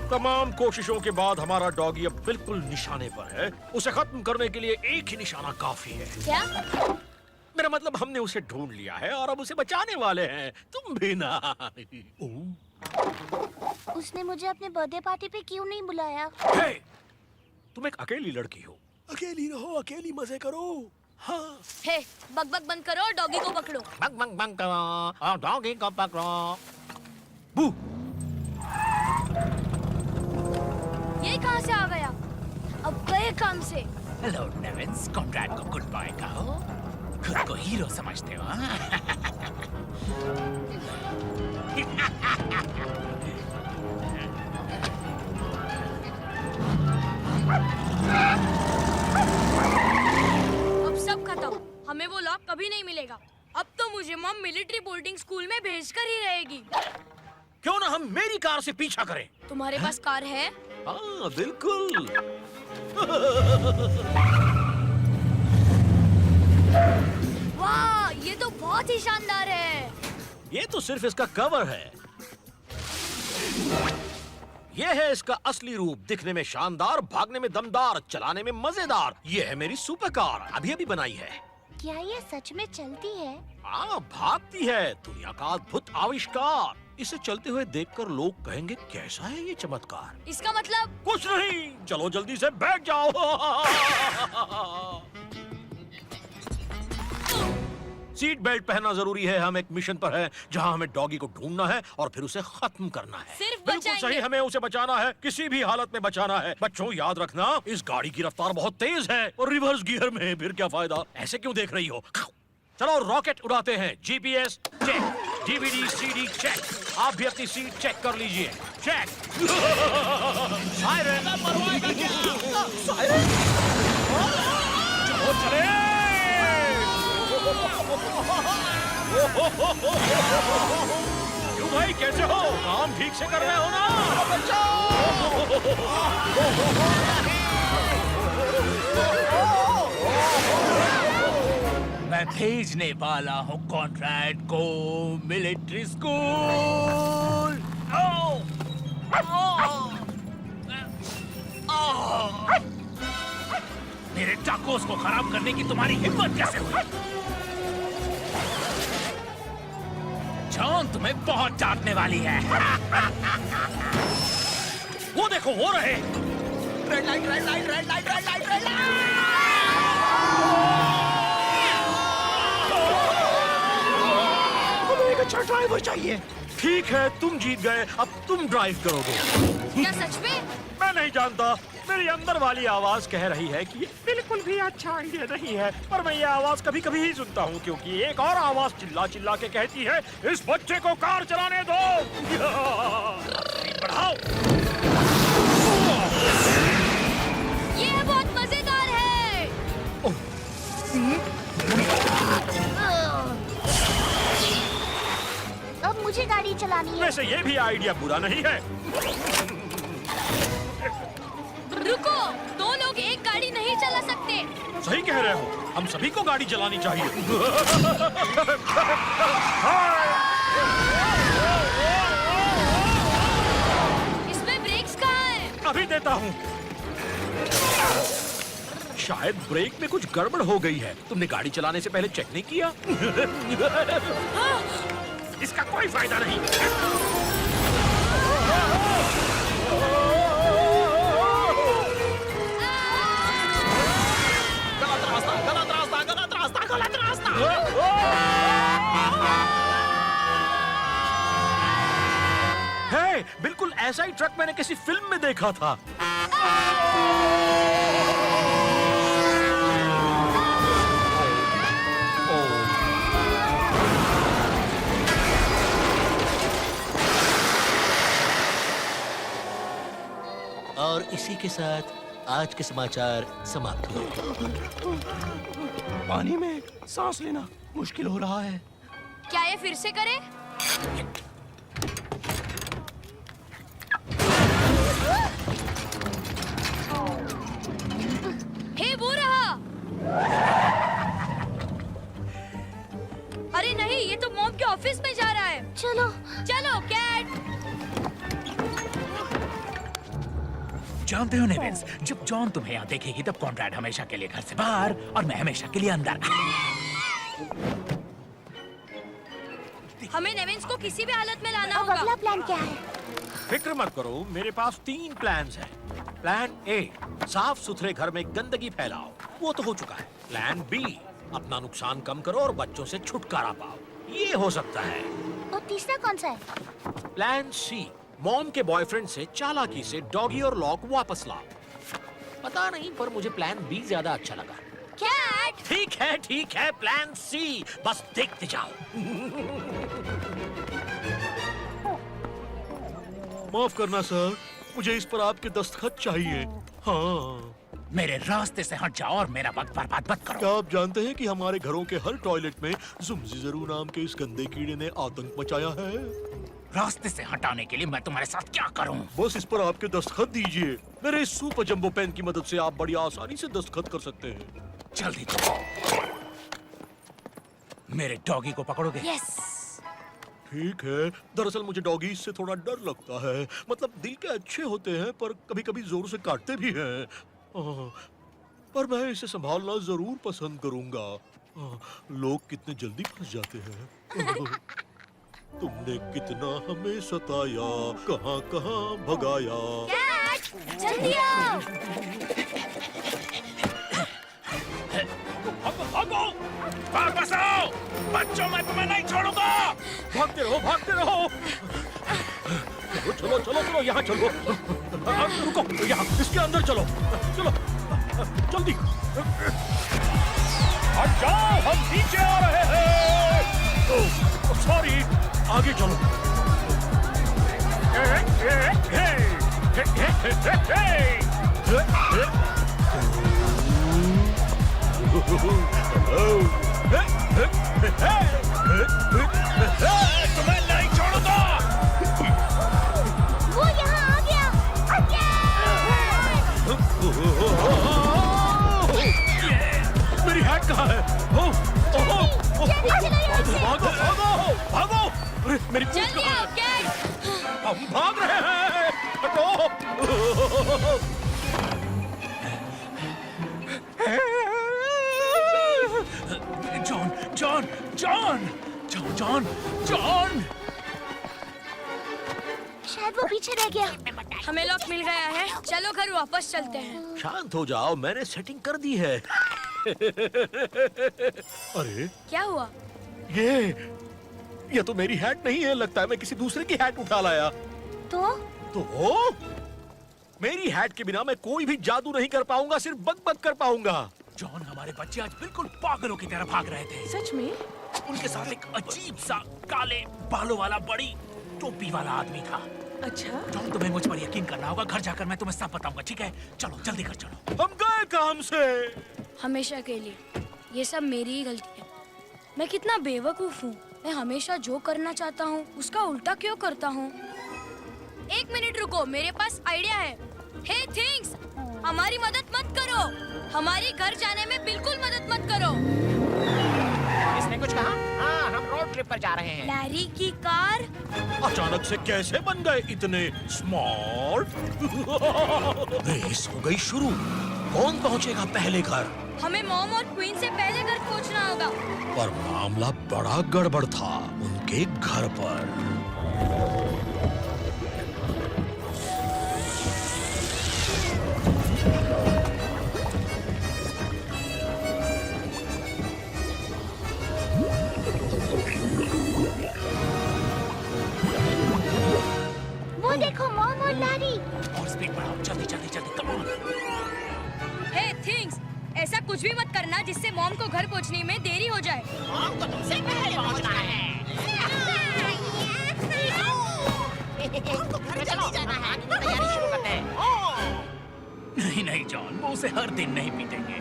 तमाम कोशिशों के बाद हमारा डॉगी अब बिल्कुल निशाने पर है। उसे खत्म करने के लिए एक ही निशाना काफी है। क्या? मेरा मतलब हमने उसे ढूंढ लिया है और अब उसे बचाने वाले हैं। तुम भी ना। उसने मुझे अपने बर्थडे पार्टी पे क्यों नहीं बुलाया? हे, तुम एक अकेली लड़की हो। अकेली रहो, अकेली मजे करो। हाँ। हे, बक बंद करो और डॉगी को पकड़ो। बक करो और डॉगी को पकड़ो। बू। ये कहाँ से आ गया? अब गए काम से। हेलो नेविंस, कॉन्ट्रैक्ट को गुड बाय कहो। खुद को हीरो समझते हो? अब सब खत्म। हमें वो लॉक कभी नहीं मिलेगा। अब तो मुझे मॉम मिलिट्री बोर्डिंग स्कूल में भेजकर ही रहेगी। क्यों ना हम मेरी कार से पीछा करें? तुम्हारे पास कार है? हाँ बिल्कुल। वाह, ये तो बहुत ही शानदार है। ये तो सिर्फ इसका कवर है। ये है इसका असली रूप। दिखने में शानदार, भागने में दमदार, चलाने में मजेदार। ये है मेरी सुपर कार, अभी अभी बनाई है। क्या ये सच में चलती है? हाँ, भागती है। दुनिया का अद्भुत आविष्कार। इसे चलते हुए देखकर लोग कहेंगे कैसा है ये चमत्कार। इसका मतलब? कुछ नहीं, चलो जल्दी से बैठ जाओ। सीट बेल्ट पहनना जरूरी है। हम एक मिशन पर हैं जहां हमें डॉगी को ढूंढना है और फिर उसे खत्म करना है। सिर्फ बिल्कुल सही, हमें उसे बचाना है, किसी भी हालत में बचाना है। बच्चों याद रखना, इस गाड़ी की रफ्तार बहुत तेज है और रिवर्स गियर में, फिर क्या फायदा। ऐसे क्यों देख रही हो? चलो रॉकेट उड़ाते हैं। GPS check, DVD CD check. आप भी अपनी सीट चेक कर लीजिए। चेक। सायरन। सायरन। चलो चले। क्यों भाई, कैसे हो? काम ठीक से कर रहे हो ना? मैं भेजने वाला हूँ कॉन्ट्रैक्ट को मिलिट्री स्कूल। मेरे टाकोस को खराब करने की तुम्हारी हिम्मत कैसे हुई? जॉन तुम्हें बहुत डांटने वाली है। वो देखो, हो रहे। Red light, red light, red light, red light, red light. हमें एक अच्छा ड्राइवर चाहिए। ठीक है, तुम जीत गए, अब तुम ड्राइव करोगे। क्या सच में? मैं नहीं जानता, मेरी अंदर वाली आवाज कह रही है कि ये बिल्कुल भी अच्छा आइडिया नहीं है, पर मैं ये आवाज कभी कभी ही सुनता हूँ, क्योंकि एक और आवाज चिल्ला चिल्ला के कहती है, इस बच्चे को कार चलाने दो। बढ़ाओ। ये बहुत मजेदार है। अब मुझे गाड़ी चलानी है। वैसे ये भी आइडिया बुरा नहीं है। रुको, दो लोग एक गाड़ी नहीं चला सकते। सही कह रहे हो, हम सभी को गाड़ी चलानी चाहिए। इसमें ब्रेक्स कहाँ हैं? अभी देता हूँ। शायद ब्रेक में कुछ गड़बड़ हो गई है। तुमने गाड़ी चलाने से पहले चेक नहीं किया? इसका कोई फायदा नहीं। गलत रास्ता, गलत रास्ता, गलत रास्ता, गलत रास्ता। है, बिल्कुल ऐसा ही ट्रक मैंने किसी फिल्म में देखा था। और इसी के साथ आज के समाचार समाप्त हुए। पानी में सांस लेना मुश्किल हो रहा है। क्या ये फिर से करें? हे वो रहा। अरे नहीं, ये तो मॉम के ऑफिस में जा रहा है। चलो चलो कैट। जानते हो नेवेंस, जब जॉन तुम्हें यहाँ देखेगी तब कॉन्ट्रैड हमेशा के लिए घर से बाहर और मैं हमेशा के लिए अंदर। हमें नेवेंस को किसी भी हालत में लाना अब होगा। अगला प्लान क्या है? फिक्र मत करो, मेरे पास 3 प्लान्स हैं। प्लान ए, साफ सुथरे घर में गंदगी फैलाओ, वो तो हो चुका है। प्लान बी, अपना नुकसान कम करो और बच्चों से छुटकारा पाओ, ये हो सकता है। और तीसरा कौन सा है? प्लान सी, मॉम के बॉयफ्रेंड से चालाकी से डॉगी और लॉक वापस लाओ। पता नहीं, पर मुझे प्लान बी ज्यादा अच्छा लगा। कैट। ठीक है, प्लान सी, बस देखते जाओ। माफ करना सर, मुझे इस पर आपके दस्तखत चाहिए। हाँ, मेरे रास्ते से हट जाओ और मेरा वक्त बर्बाद मत करो। क्या आप जानते हैं कि हमारे घरों के हर टॉयलेट में ज़ुमज़ीज़रू नाम के इस गंदे कीड़े ने आतंक मचाया है? रास्ते से हटाने के लिए मैं तुम्हारे साथ क्या करूं? बस इस पर आपके दस्तखत दीजिए। मेरे इस सुपर जंबो पेन की मदद से आप बड़ी आसानी से दस्तखत कर सकते हैं। जल्दी करो। मेरे डॉगी को पकड़ोगे? यस। ठीक है, दरअसल मुझे डॉगी से थोड़ा डर लगता है। मतलब दिल के अच्छे होते हैं पर कभी-कभी जोर से काटते भी हैं। पर मैं इसे संभालना जरूर पसंद करूंगा। लोग कितने जल्दी फंस जाते हैं। तुमने कितना हमें सताया, कहां-कहां भगाया। कैट, जल्दी आओ। भागो! वापस आओ! बच्चों, मैं तुम्हें नहीं छोड़ूंगा! भागते रहो! चलो, यहाँ चलो। रुको, यहाँ, इसके अंदर चलो, जल्दी। हट जाओ, हम नीचे आ रहे हैं। सॉरी, आगे चलो। तुम्हें नहीं छोड़ूंगा। वो यहाँ आ गया। मेरी हैट कहाँ है? भागो भागो भागो! अरे मेरी जल्दी आओ कैट। हम भाग रहे हैं। हटो! John John John John John John! शायद वो पीछे रह गया। हमें लॉक मिल गया है, चलो घर वापस चलते हैं। शांत हो जाओ, मैंने सेटिंग कर दी है। अरे क्या हुआ? ये तो मेरी हैट नहीं है, लगता है मैं किसी दूसरे की हैट उठा लाया। तो मेरी हैट के बिना मैं कोई भी जादू नहीं कर पाऊंगा, सिर्फ बक बक कर पाऊंगा। जॉन, हमारे बच्चे आज बिल्कुल पागलों की तरह भाग रहे थे। सच में? उनके साथ एक अजीब सा काले बालों वाला बड़ी टोपी वाला आदमी था। अच्छा? जॉन, तुम्हें मुझ पर यकीन करना होगा। घर जाकर मैं तुम्हें सब बताऊंगा, ठीक है? चलो जल्दी कर चलो। हम गए काम से। हमेशा के लिए ये सब मेरी ही गलती है। मैं कितना बेवकूफ हूँ। मैं हमेशा जो करना चाहता हूँ उसका उल्टा क्यों करता हूँ। एक मिनट रुको, मेरे पास आइडिया है। हे थिंग्स, हमारी मदद मत करो। हमारी घर जाने में बिल्कुल मदद मत करो। इसने कुछ कहा? हाँ, हम रोड ट्रिप पर जा रहे हैं। लैरी की कार? अचानक से कैसे बन गए इतने स्मार्ट? रेस हो गई शुरू। कौन पहुंचेगा पहले घर? हमें मॉम और क्वीन से पहले घर पहुंचना होगा। पर मामला बड़ा गड़बड़ था उनके घर पर। वो देखो, मॉम और लैरी। और स्पीड बढ़ाओ, जल्दी जल्दी जल्दी, कम ऑन। हे थिंग्स, ऐसा कुछ भी मत करना जिससे मॉम को घर पहुंचने में देरी हो जाए। मॉम को तुमसे पहले पहुंचना है। मॉम को घर जल्दी जाना है। तैयारी शुरू करते हैं। नहीं नहीं जॉन, वो उसे हर दिन नहीं पीटेंगे।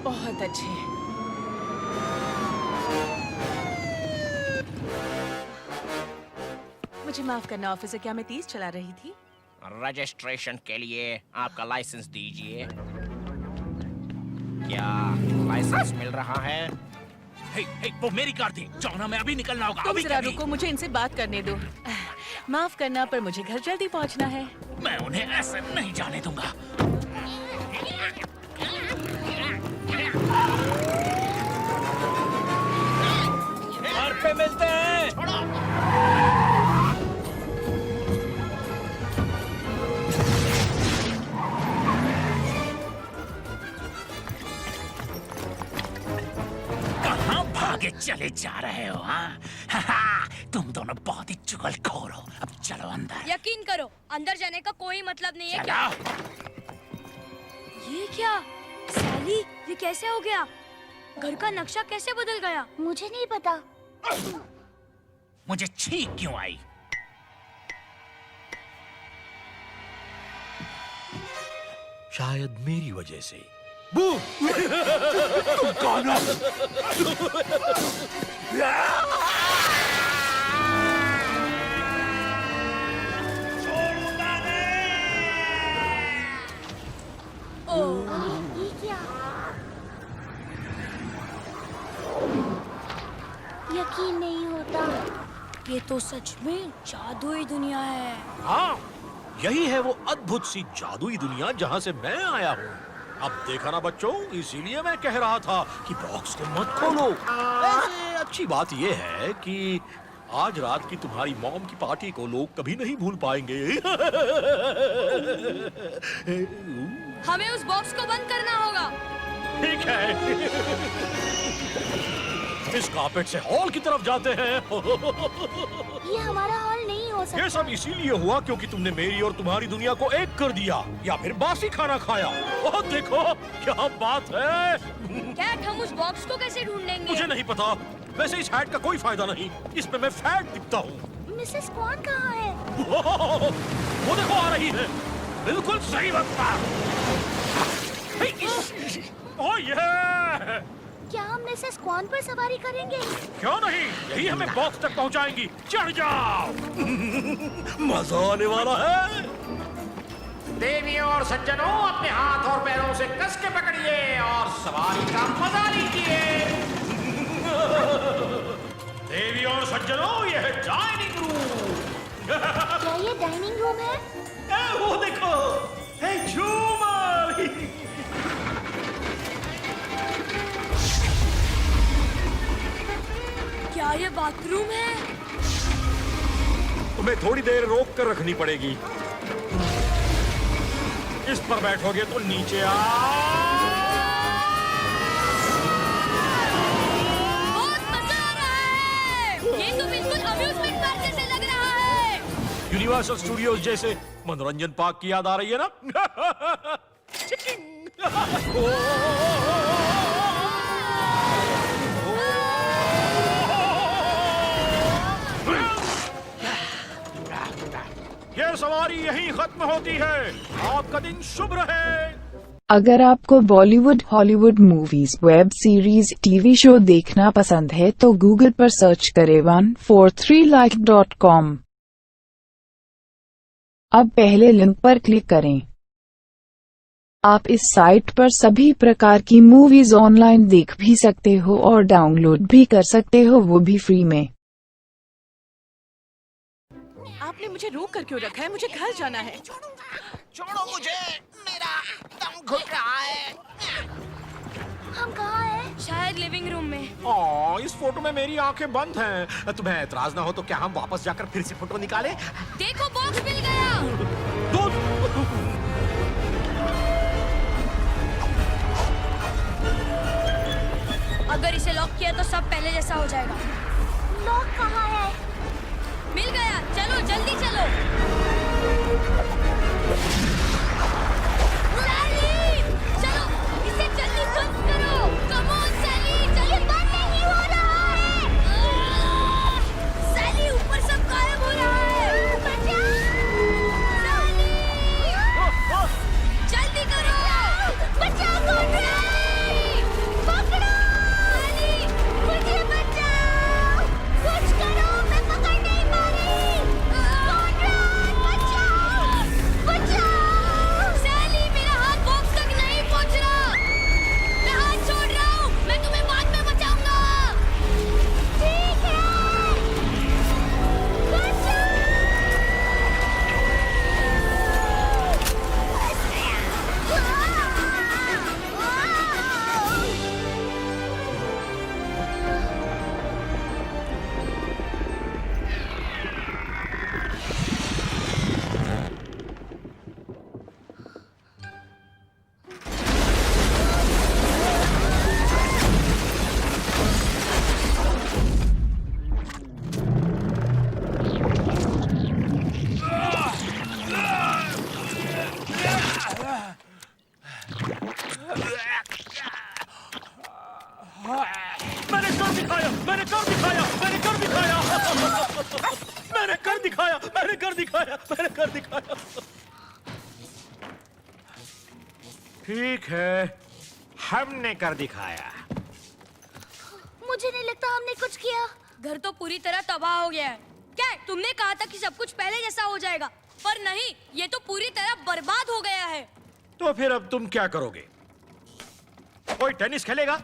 बहुत अच्छे। मुझे माफ करना ऑफिसर, क्या मैं तेज चला रही थी? रजिस्ट्रेशन के लिए आपका लाइसेंस दीजिए। क्या लाइसेंस मिल रहा है? हे, वो मेरी कार थी। जॉन, हमें अभी निकलना होगा। तुम अभी जरा कभी। रुको, मुझे इनसे बात करने दो। माफ करना, पर मुझे घर जल्दी पहुंचना है। मैं उन्हें ऐसे नहीं जाने दूंगा। घर पे मिलते हैं। कहाँ भागे चले जा रहे हो? हाँ? तुम दोनों बहुत ही चुगलखोर हो। अब चलो अंदर। यकीन करो, अंदर जाने का कोई मतलब नहीं है। क्या ये क्या सैली, ये कैसे हो गया? घर का नक्शा कैसे बदल गया? मुझे नहीं पता। मुझे छींक क्यों आई? शायद मेरी वजह से। तुम कौन हो? ये क्या? यकीन नहीं होता। ये तो सच में जादुई दुनिया है। हाँ, यही है वो अद्भुत सी जादुई दुनिया जहाँ से मैं आया हूँ। अब देखा ना बच्चों, इसीलिए मैं कह रहा था कि बॉक्स को मत खोलो। वैसे अच्छी बात ये है कि आज रात की तुम्हारी मॉम की पार्टी को लोग कभी नहीं भूल पाएंगे। हमें उस बॉक्स को बंद करना होगा। ठीक है। इस कार्पेट से हॉल की तरफ जाते हैं। ये हमारा हॉल नहीं हो सकता। ये सब इसीलिए हुआ क्योंकि तुमने मेरी और तुम्हारी दुनिया को एक कर दिया, या फिर बासी खाना खाया। ओह देखो क्या बात है। कैट, हम उस बॉक्स को कैसे ढूंढेंगे? मुझे नहीं पता। वैसे इस हैट का कोई फायदा नहीं, इसमें मैं फैट दिखता हूँ। मिसेस कौन कहाँ है? वो देखो आ रही है, बिल्कुल सही वक्त पर। ओह ये क्या हम मिसेस क्वान पर सवारी करेंगे? क्यों नहीं, यही हमें बॉक्स तक पहुंचाएंगी। चढ़ जाओ। मजा आने वाला है। देवियों और सज्जनों, अपने हाथ और पैरों से कस के पकड़िए और सवारी का मजा लीजिए। देवियों और सज्जनों, यह है डाइनिंग रूम। क्या ये डाइनिंग रूम है? वो देखो, है झूमर। क्या ये बाथरूम है? तुम्हें थोड़ी देर रोक कर रखनी पड़ेगी। इस पर बैठोगे तो नीचे बहुत मजा आ रहा है। ये तो बिल्कुल अम्यूजमेंट पार्क जैसे लग रहा है। यूनिवर्सल स्टूडियोज जैसे मनोरंजन पार्क की याद आ रही है ना? ये सवारी यहीं खत्म होती है। आपका दिन शुभ रहे। अगर आपको Bollywood, Hollywood movies, web series, TV show देखना पसंद है तो गूगल पर सर्च करें 143like.com। अब पहले लिंक पर क्लिक करें। आप इस साइट पर सभी प्रकार की मूवीज ऑनलाइन देख भी सकते हो और डाउनलोड भी कर सकते हो, वो भी फ्री में। आपने मुझे रोक कर क्यों रखा है? मुझे घर जाना है। छोड़ो मुझे, मेरा दम घुट रहा है। हम कहाँ हैं? शायद लिविंग रूम में। इस फोटो में मेरी आंखें बंद हैं। तुम्हें एतराज ना हो तो क्या हम वापस जाकर फिर से फोटो निकालें? देखो, बॉक्स मिल गया। अगर इसे लॉक किया तो सब पहले जैसा हो जाएगा। लॉक कहाँ है? मिल गया, चलो जल्दी चलो। सैली, चलो इसे जल्दी बंद करो। कम ऑन सैली, चलिए, बंद नहीं हो रहा है। सैली, ऊपर सब गायब हो रहा है। बचाओ सैली, जल्दी करो। बचाओ कॉन्ट्रैक्ट, पकड़ो सैली, मुझे बचाओ, कुछ करो, मैं पकड़ नहीं पा रही। कॉन्ट्रैक्ट, बचाओ, बचाओ। सैली, मेरा हाथ बॉक्स तक नहीं पहुंच रहा। मैं हाथ छोड़ रहा हूँ, मैं तुम्हें बाद में बचाऊंगा। ठीक है, मैंने कर दिखाया, मैंने कर दिखाया, मैंने कर दिखाया, मैंने कर दिखाया, मैंने कर दिखाया, मैंने कर दिखाया। ठीक है, हमने कर दिखाया। मुझे नहीं लगता हमने कुछ किया। घर तो पूरी तरह तबाह हो गया है। क्या तुमने कहा था कि सब कुछ पहले जैसा हो जाएगा, पर नहीं, ये तो पूरी तरह बर्बाद हो गया है। तो फिर अब तुम क्या करोगे? कोई टेनिस खेलेगा?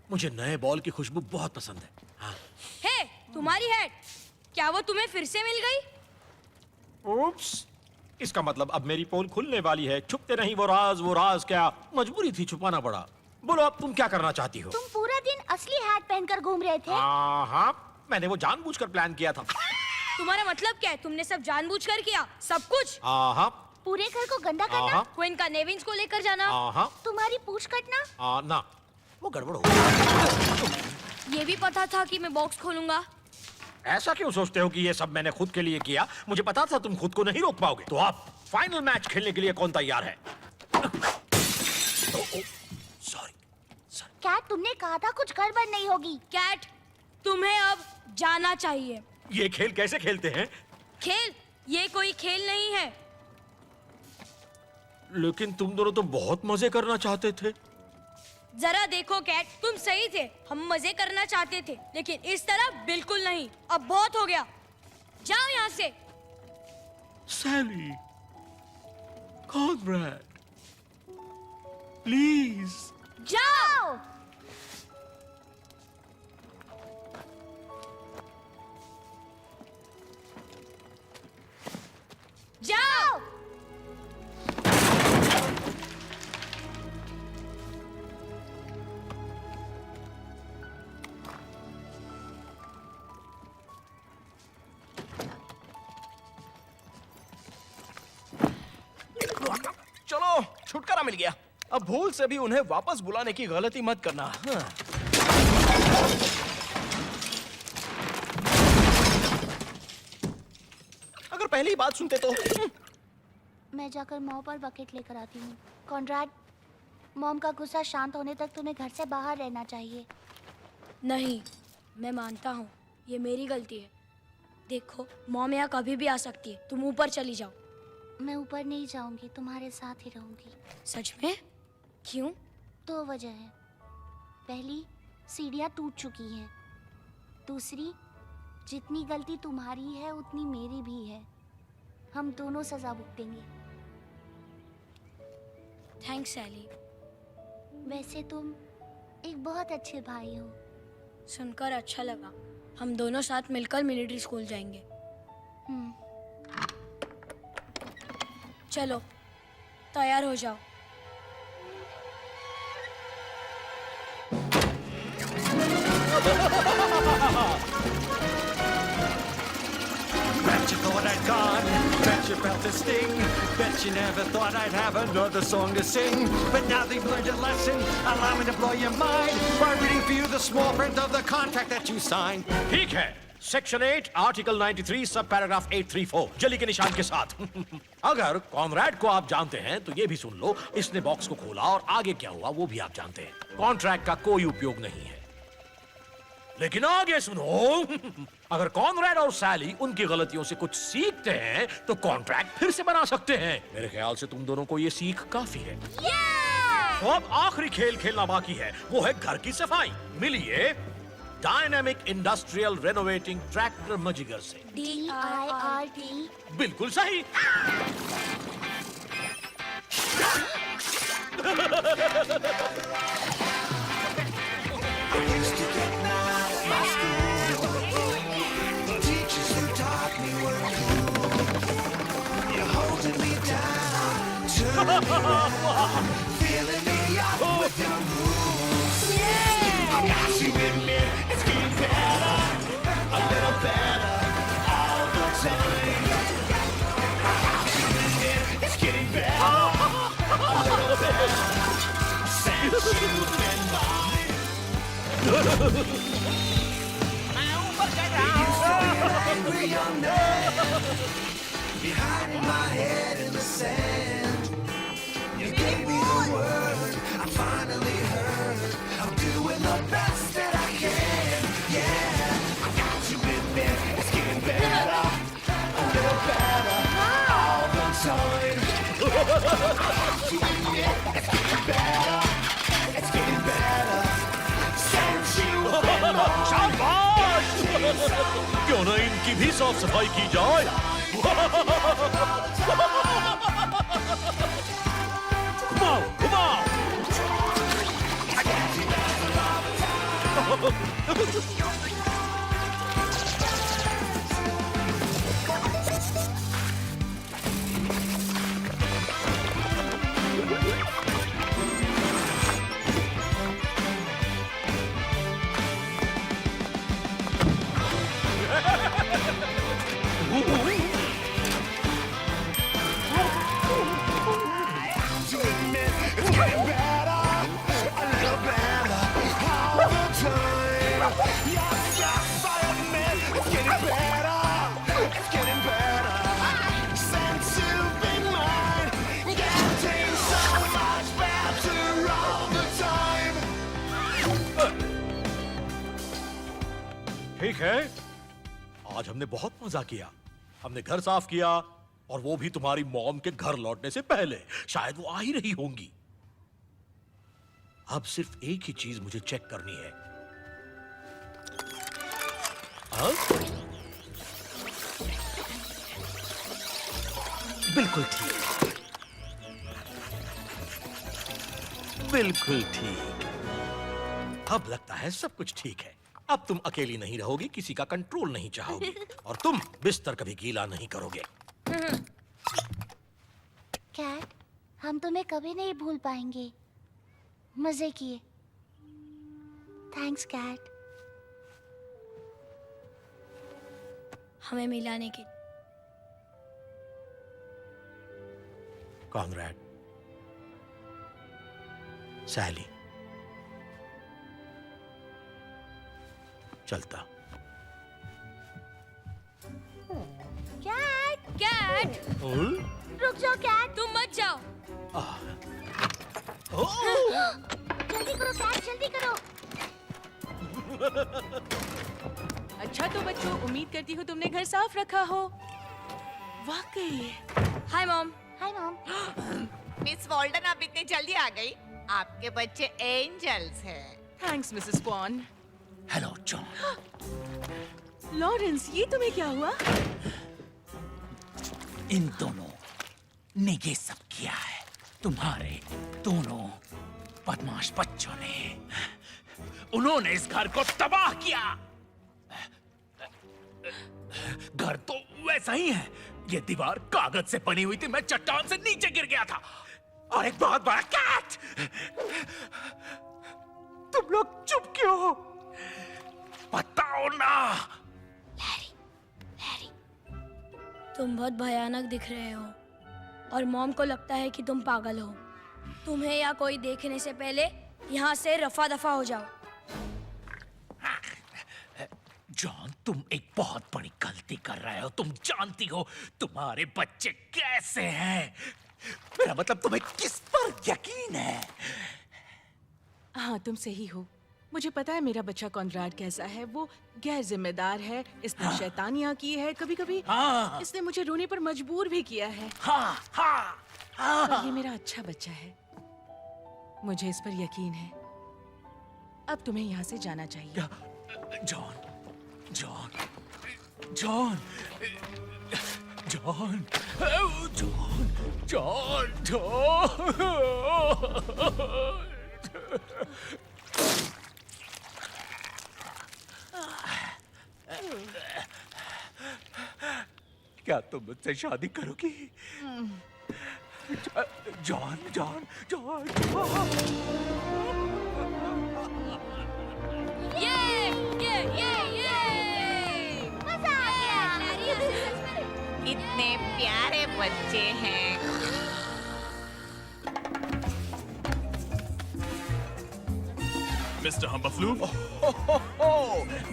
मुझे नए बॉल की खुशबू बहुत पसंद है। हाँ। हे, तुम्हारी हैट, क्या वो तुम्हें फिर से मिल गई? उप्स, इसका मतलब अब मेरी पोल खुलने वाली है। छुपते नहीं वो राज क्या मजबूरी थी, छुपाना पड़ा। बोलो अब तुम क्या करना चाहती हो? तुम पूरा दिन असली हैट पहनकर घूम रहे थे। हाँ, मैंने वो जानबूझकर प्लान किया था। तुम्हारा मतलब क्या है? तुमने सब जानबूझकर किया, सब कुछ? हाँ, पूरे घर को गंदा करना, क्वीन का नेविन्स को लेकर जाना, तुम्हारी पूंछ कटना। ना, वो गड़बड़ हो। ये भी पता था कि मैं बॉक्स खोलूंगा। ऐसा क्यों सोचते हो कि ये सब मैंने खुद के लिए किया? मुझे पता था तुम खुद को नहीं रोक पाओगे। तो आप फाइनल मैच खेलने के लिए कौन तैयार है? कैट, तुमने कहा था कुछ गड़बड़ नहीं होगी। कैट, तुम्हें अब जाना चाहिए। ये खेल कैसे खेलते हैं? खेल? ये कोई खेल नहीं है। लेकिन तुम दोनों तो बहुत मजे करना चाहते थे। जरा देखो कैट, तुम सही थे, हम मजे करना चाहते थे, लेकिन इस तरह बिल्कुल नहीं। अब बहुत हो गया, जाओ यहाँ से। सैली, कॉनरेड, प्लीज जाओ। जाओ। चलो, छुटकारा मिल गया। अब भूल से भी उन्हें वापस बुलाने की गलती मत करना। हाँ। अगर पहली बात सुनते तो। मैं जाकर मॉम पर बकेट लेकर आती हूँ। कॉनराड, मॉम का गुस्सा शांत होने तक तुम्हें घर से बाहर रहना चाहिए। नहीं, मैं मानता हूँ ये मेरी गलती है। देखो, मॉम यहाँ कभी भी आ सकती है, तुम ऊपर चली जाओ। मैं ऊपर नहीं जाऊंगी, तुम्हारे साथ ही रहूंगी। सच में? क्यों? 2 वजह है। पहली, सीढ़ियाँ टूट चुकी हैं। दूसरी, जितनी गलती तुम्हारी है उतनी मेरी भी है। हम दोनों सजा भुगतेंगे। थैंक्स सैली। वैसे तुम एक बहुत अच्छे भाई हो। सुनकर अच्छा लगा। हम दोनों साथ मिलकर मिलिट्री स्कूल जाएंगे। चलो, तैयार हो जाओ। Bet you thought I'd gone, bet you felt the sting, bet you never thought I'd have another song to sing. But now they've learned a lesson, allow me to blow your mind by reading for you the small print of the contract that you signed. ठीक है, section 8 article 93 सब paragraph 834 जली के निशान के साथ। अगर Conrad को आप जानते हैं तो ये भी सुन लो, इसने बॉक्स को खोला और आगे क्या हुआ वो भी आप जानते हैं। कॉन्ट्रैक्ट का कोई उपयोग नहीं है। लेकिन आगे सुनो, अगर कॉनरैड और सैली उनकी गलतियों से कुछ सीखते हैं तो कॉन्ट्रैक्ट फिर से बना सकते हैं। मेरे ख्याल से तुम दोनों को ये सीख काफी है। तो अब आखिरी खेल खेलना बाकी है, वो है घर की सफाई। मिलिए डायनामिक इंडस्ट्रियल रेनोवेटिंग ट्रैक्टर मजिगर से। DIRT। बिल्कुल सही। Behind my head in the sand, you gave me the word. I finally heard. I'm doing the best that I can. Yeah, I got you with me. It's getting better, a little better all the time. I got you with me. It's getting better. It's getting better. Since you've been mine. शाबाश! क्यों ना इनकी भी साफ सफाई की जाए? Come on! ठीक है, आज हमने बहुत मजा किया। हमने घर साफ किया, और वो भी तुम्हारी मॉम के घर लौटने से पहले। शायद वो आ ही रही होंगी। अब सिर्फ एक ही चीज मुझे चेक करनी है। बिल्कुल ठीक, बिल्कुल ठीक। अब लगता है सब कुछ ठीक है। अब तुम अकेली नहीं रहोगी, किसी का कंट्रोल नहीं चाहोगी, और तुम बिस्तर कभी गीला नहीं करोगे। कैट, हम तुम्हें कभी नहीं भूल पाएंगे। मजे किए। Thanks Kat. हमें मिलाने के। कॉनरैड, सैली, चलता। कैट, कैट, रुक जाओ कैट। तुम मत जाओ। जल्दी करो कैट, जल्दी करो। अच्छा तो बच्चों, उम्मीद करती हूँ तुमने घर साफ रखा हो। वाकई। Hi mom. Hi mom. Miss Walden आप इतने जल्दी आ गई। आपके बच्चे एंजल्स हैं। Thanks Mrs Kwan. Hello John. Lawrence, ये तुम्हें क्या हुआ? इन दोनों ने ये सब किया है। तुम्हारे दोनों बदमाश बच्चों ने। उन्होंने इस घर को तबाह किया। घर तो वैसा ही है। ये दीवार कागज से बनी हुई थी। मैं चट्टान से नीचे गिर गया था, और एक बहुत बड़ा कैट। तुम लोग चुप क्यों हो? बताओ ना। तुम बहुत भयानक दिख रहे हो, और मॉम को लगता है कि तुम पागल हो। तुम्हें या कोई देखने से पहले यहाँ से रफा दफा हो जाओ। जॉन, तुम एक बहुत बड़ी गलती कर रहे हो। तुम जानती हो तुम्हारे बच्चे कैसे हैं। मेरा मतलब, तुम्हें किस पर यकीन है? हाँ, तुम सही हो। मुझे पता है मेरा बच्चा कॉनराड कैसा है। वो गैर जिम्मेदार है। इसने शैतानियाँ की है। कभी कभी इसने मुझे रोने पर मजबूर भी किया है। पर ये मेरा अच्छा बच्चा है। मुझे इस पर यकीन है। अब तुम्हें यहाँ से जाना चाहिए। John, John, John, John, John, John, John. क्या तुम मुझसे शादी करोगी? John, John, John, John. मजा आ गया। कितने प्यारे बच्चे हैं। मिस्टर हम्बफ्लू।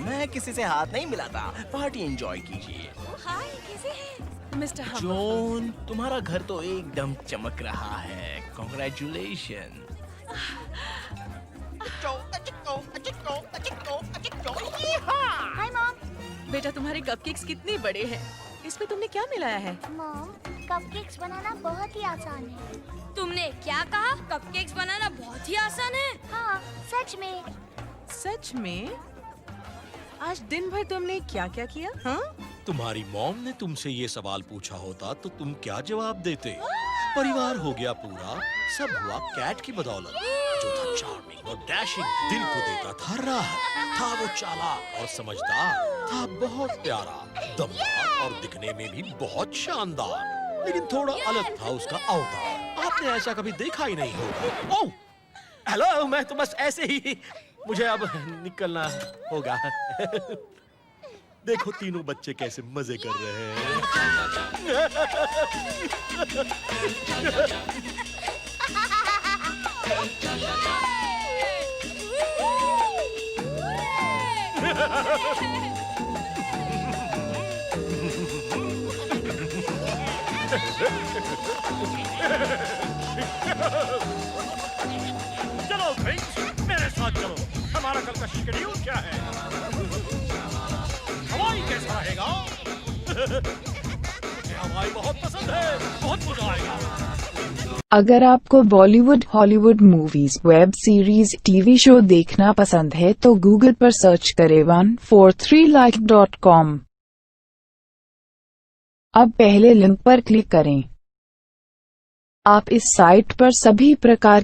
मैं किसी से हाथ नहीं मिलाता। पार्टी एंजॉय कीजिए। हाय, कैसे हैं? मिस्टर हम्बफ्लू। जॉन, तुम्हारा घर तो एकदम चमक रहा है। कॉन्ग्रेचुलेशन। Hi mom. बेटा, तुम्हारे कपकेक्स कितने बड़े हैं। इसमें तुमने क्या मिलाया है? मॉम, कपकेक्स बनाना बहुत ही आसान है। तुमने क्या कहा? कपकेक्स बनाना बहुत ही आसान है? हाँ, सच में। सच में? आज दिन भर तुमने क्या क्या किया? हाँ? तुम्हारी मॉम ने तुमसे ये सवाल पूछा होता तो तुम क्या जवाब देते? परिवार हो गया पूरा, सब हुआ कैट की बदौलत, जो था चार्मिंग और डैशिंग, दिल को देता था राहत, था वो चालाक और समझदार, था बहुत प्यारा, दमदार और दिखने में भी बहुत शानदार, लेकिन थोड़ा अलग था उसका अवतार। आपने ऐसा कभी देखा ही नहीं होगा। ओह, हेलो, मैं तो बस ऐसे ही, मुझे अब निकलना होगा। देखो तीनों बच्चे कैसे मजे कर रहे हैं। चलो ड्रिंक्स, मेरे साथ चलो। हमारा कल का शेड्यूल क्या है? हवाई कैसा रहेगा? मुझे हवाई बहुत पसंद है, बहुत मजा आएगा। अगर आपको Bollywood, Hollywood movies, web series, TV show देखना पसंद है तो गूगल पर सर्च करें 143like.com। अब पहले लिंक पर क्लिक करें। आप इस साइट पर सभी प्रकार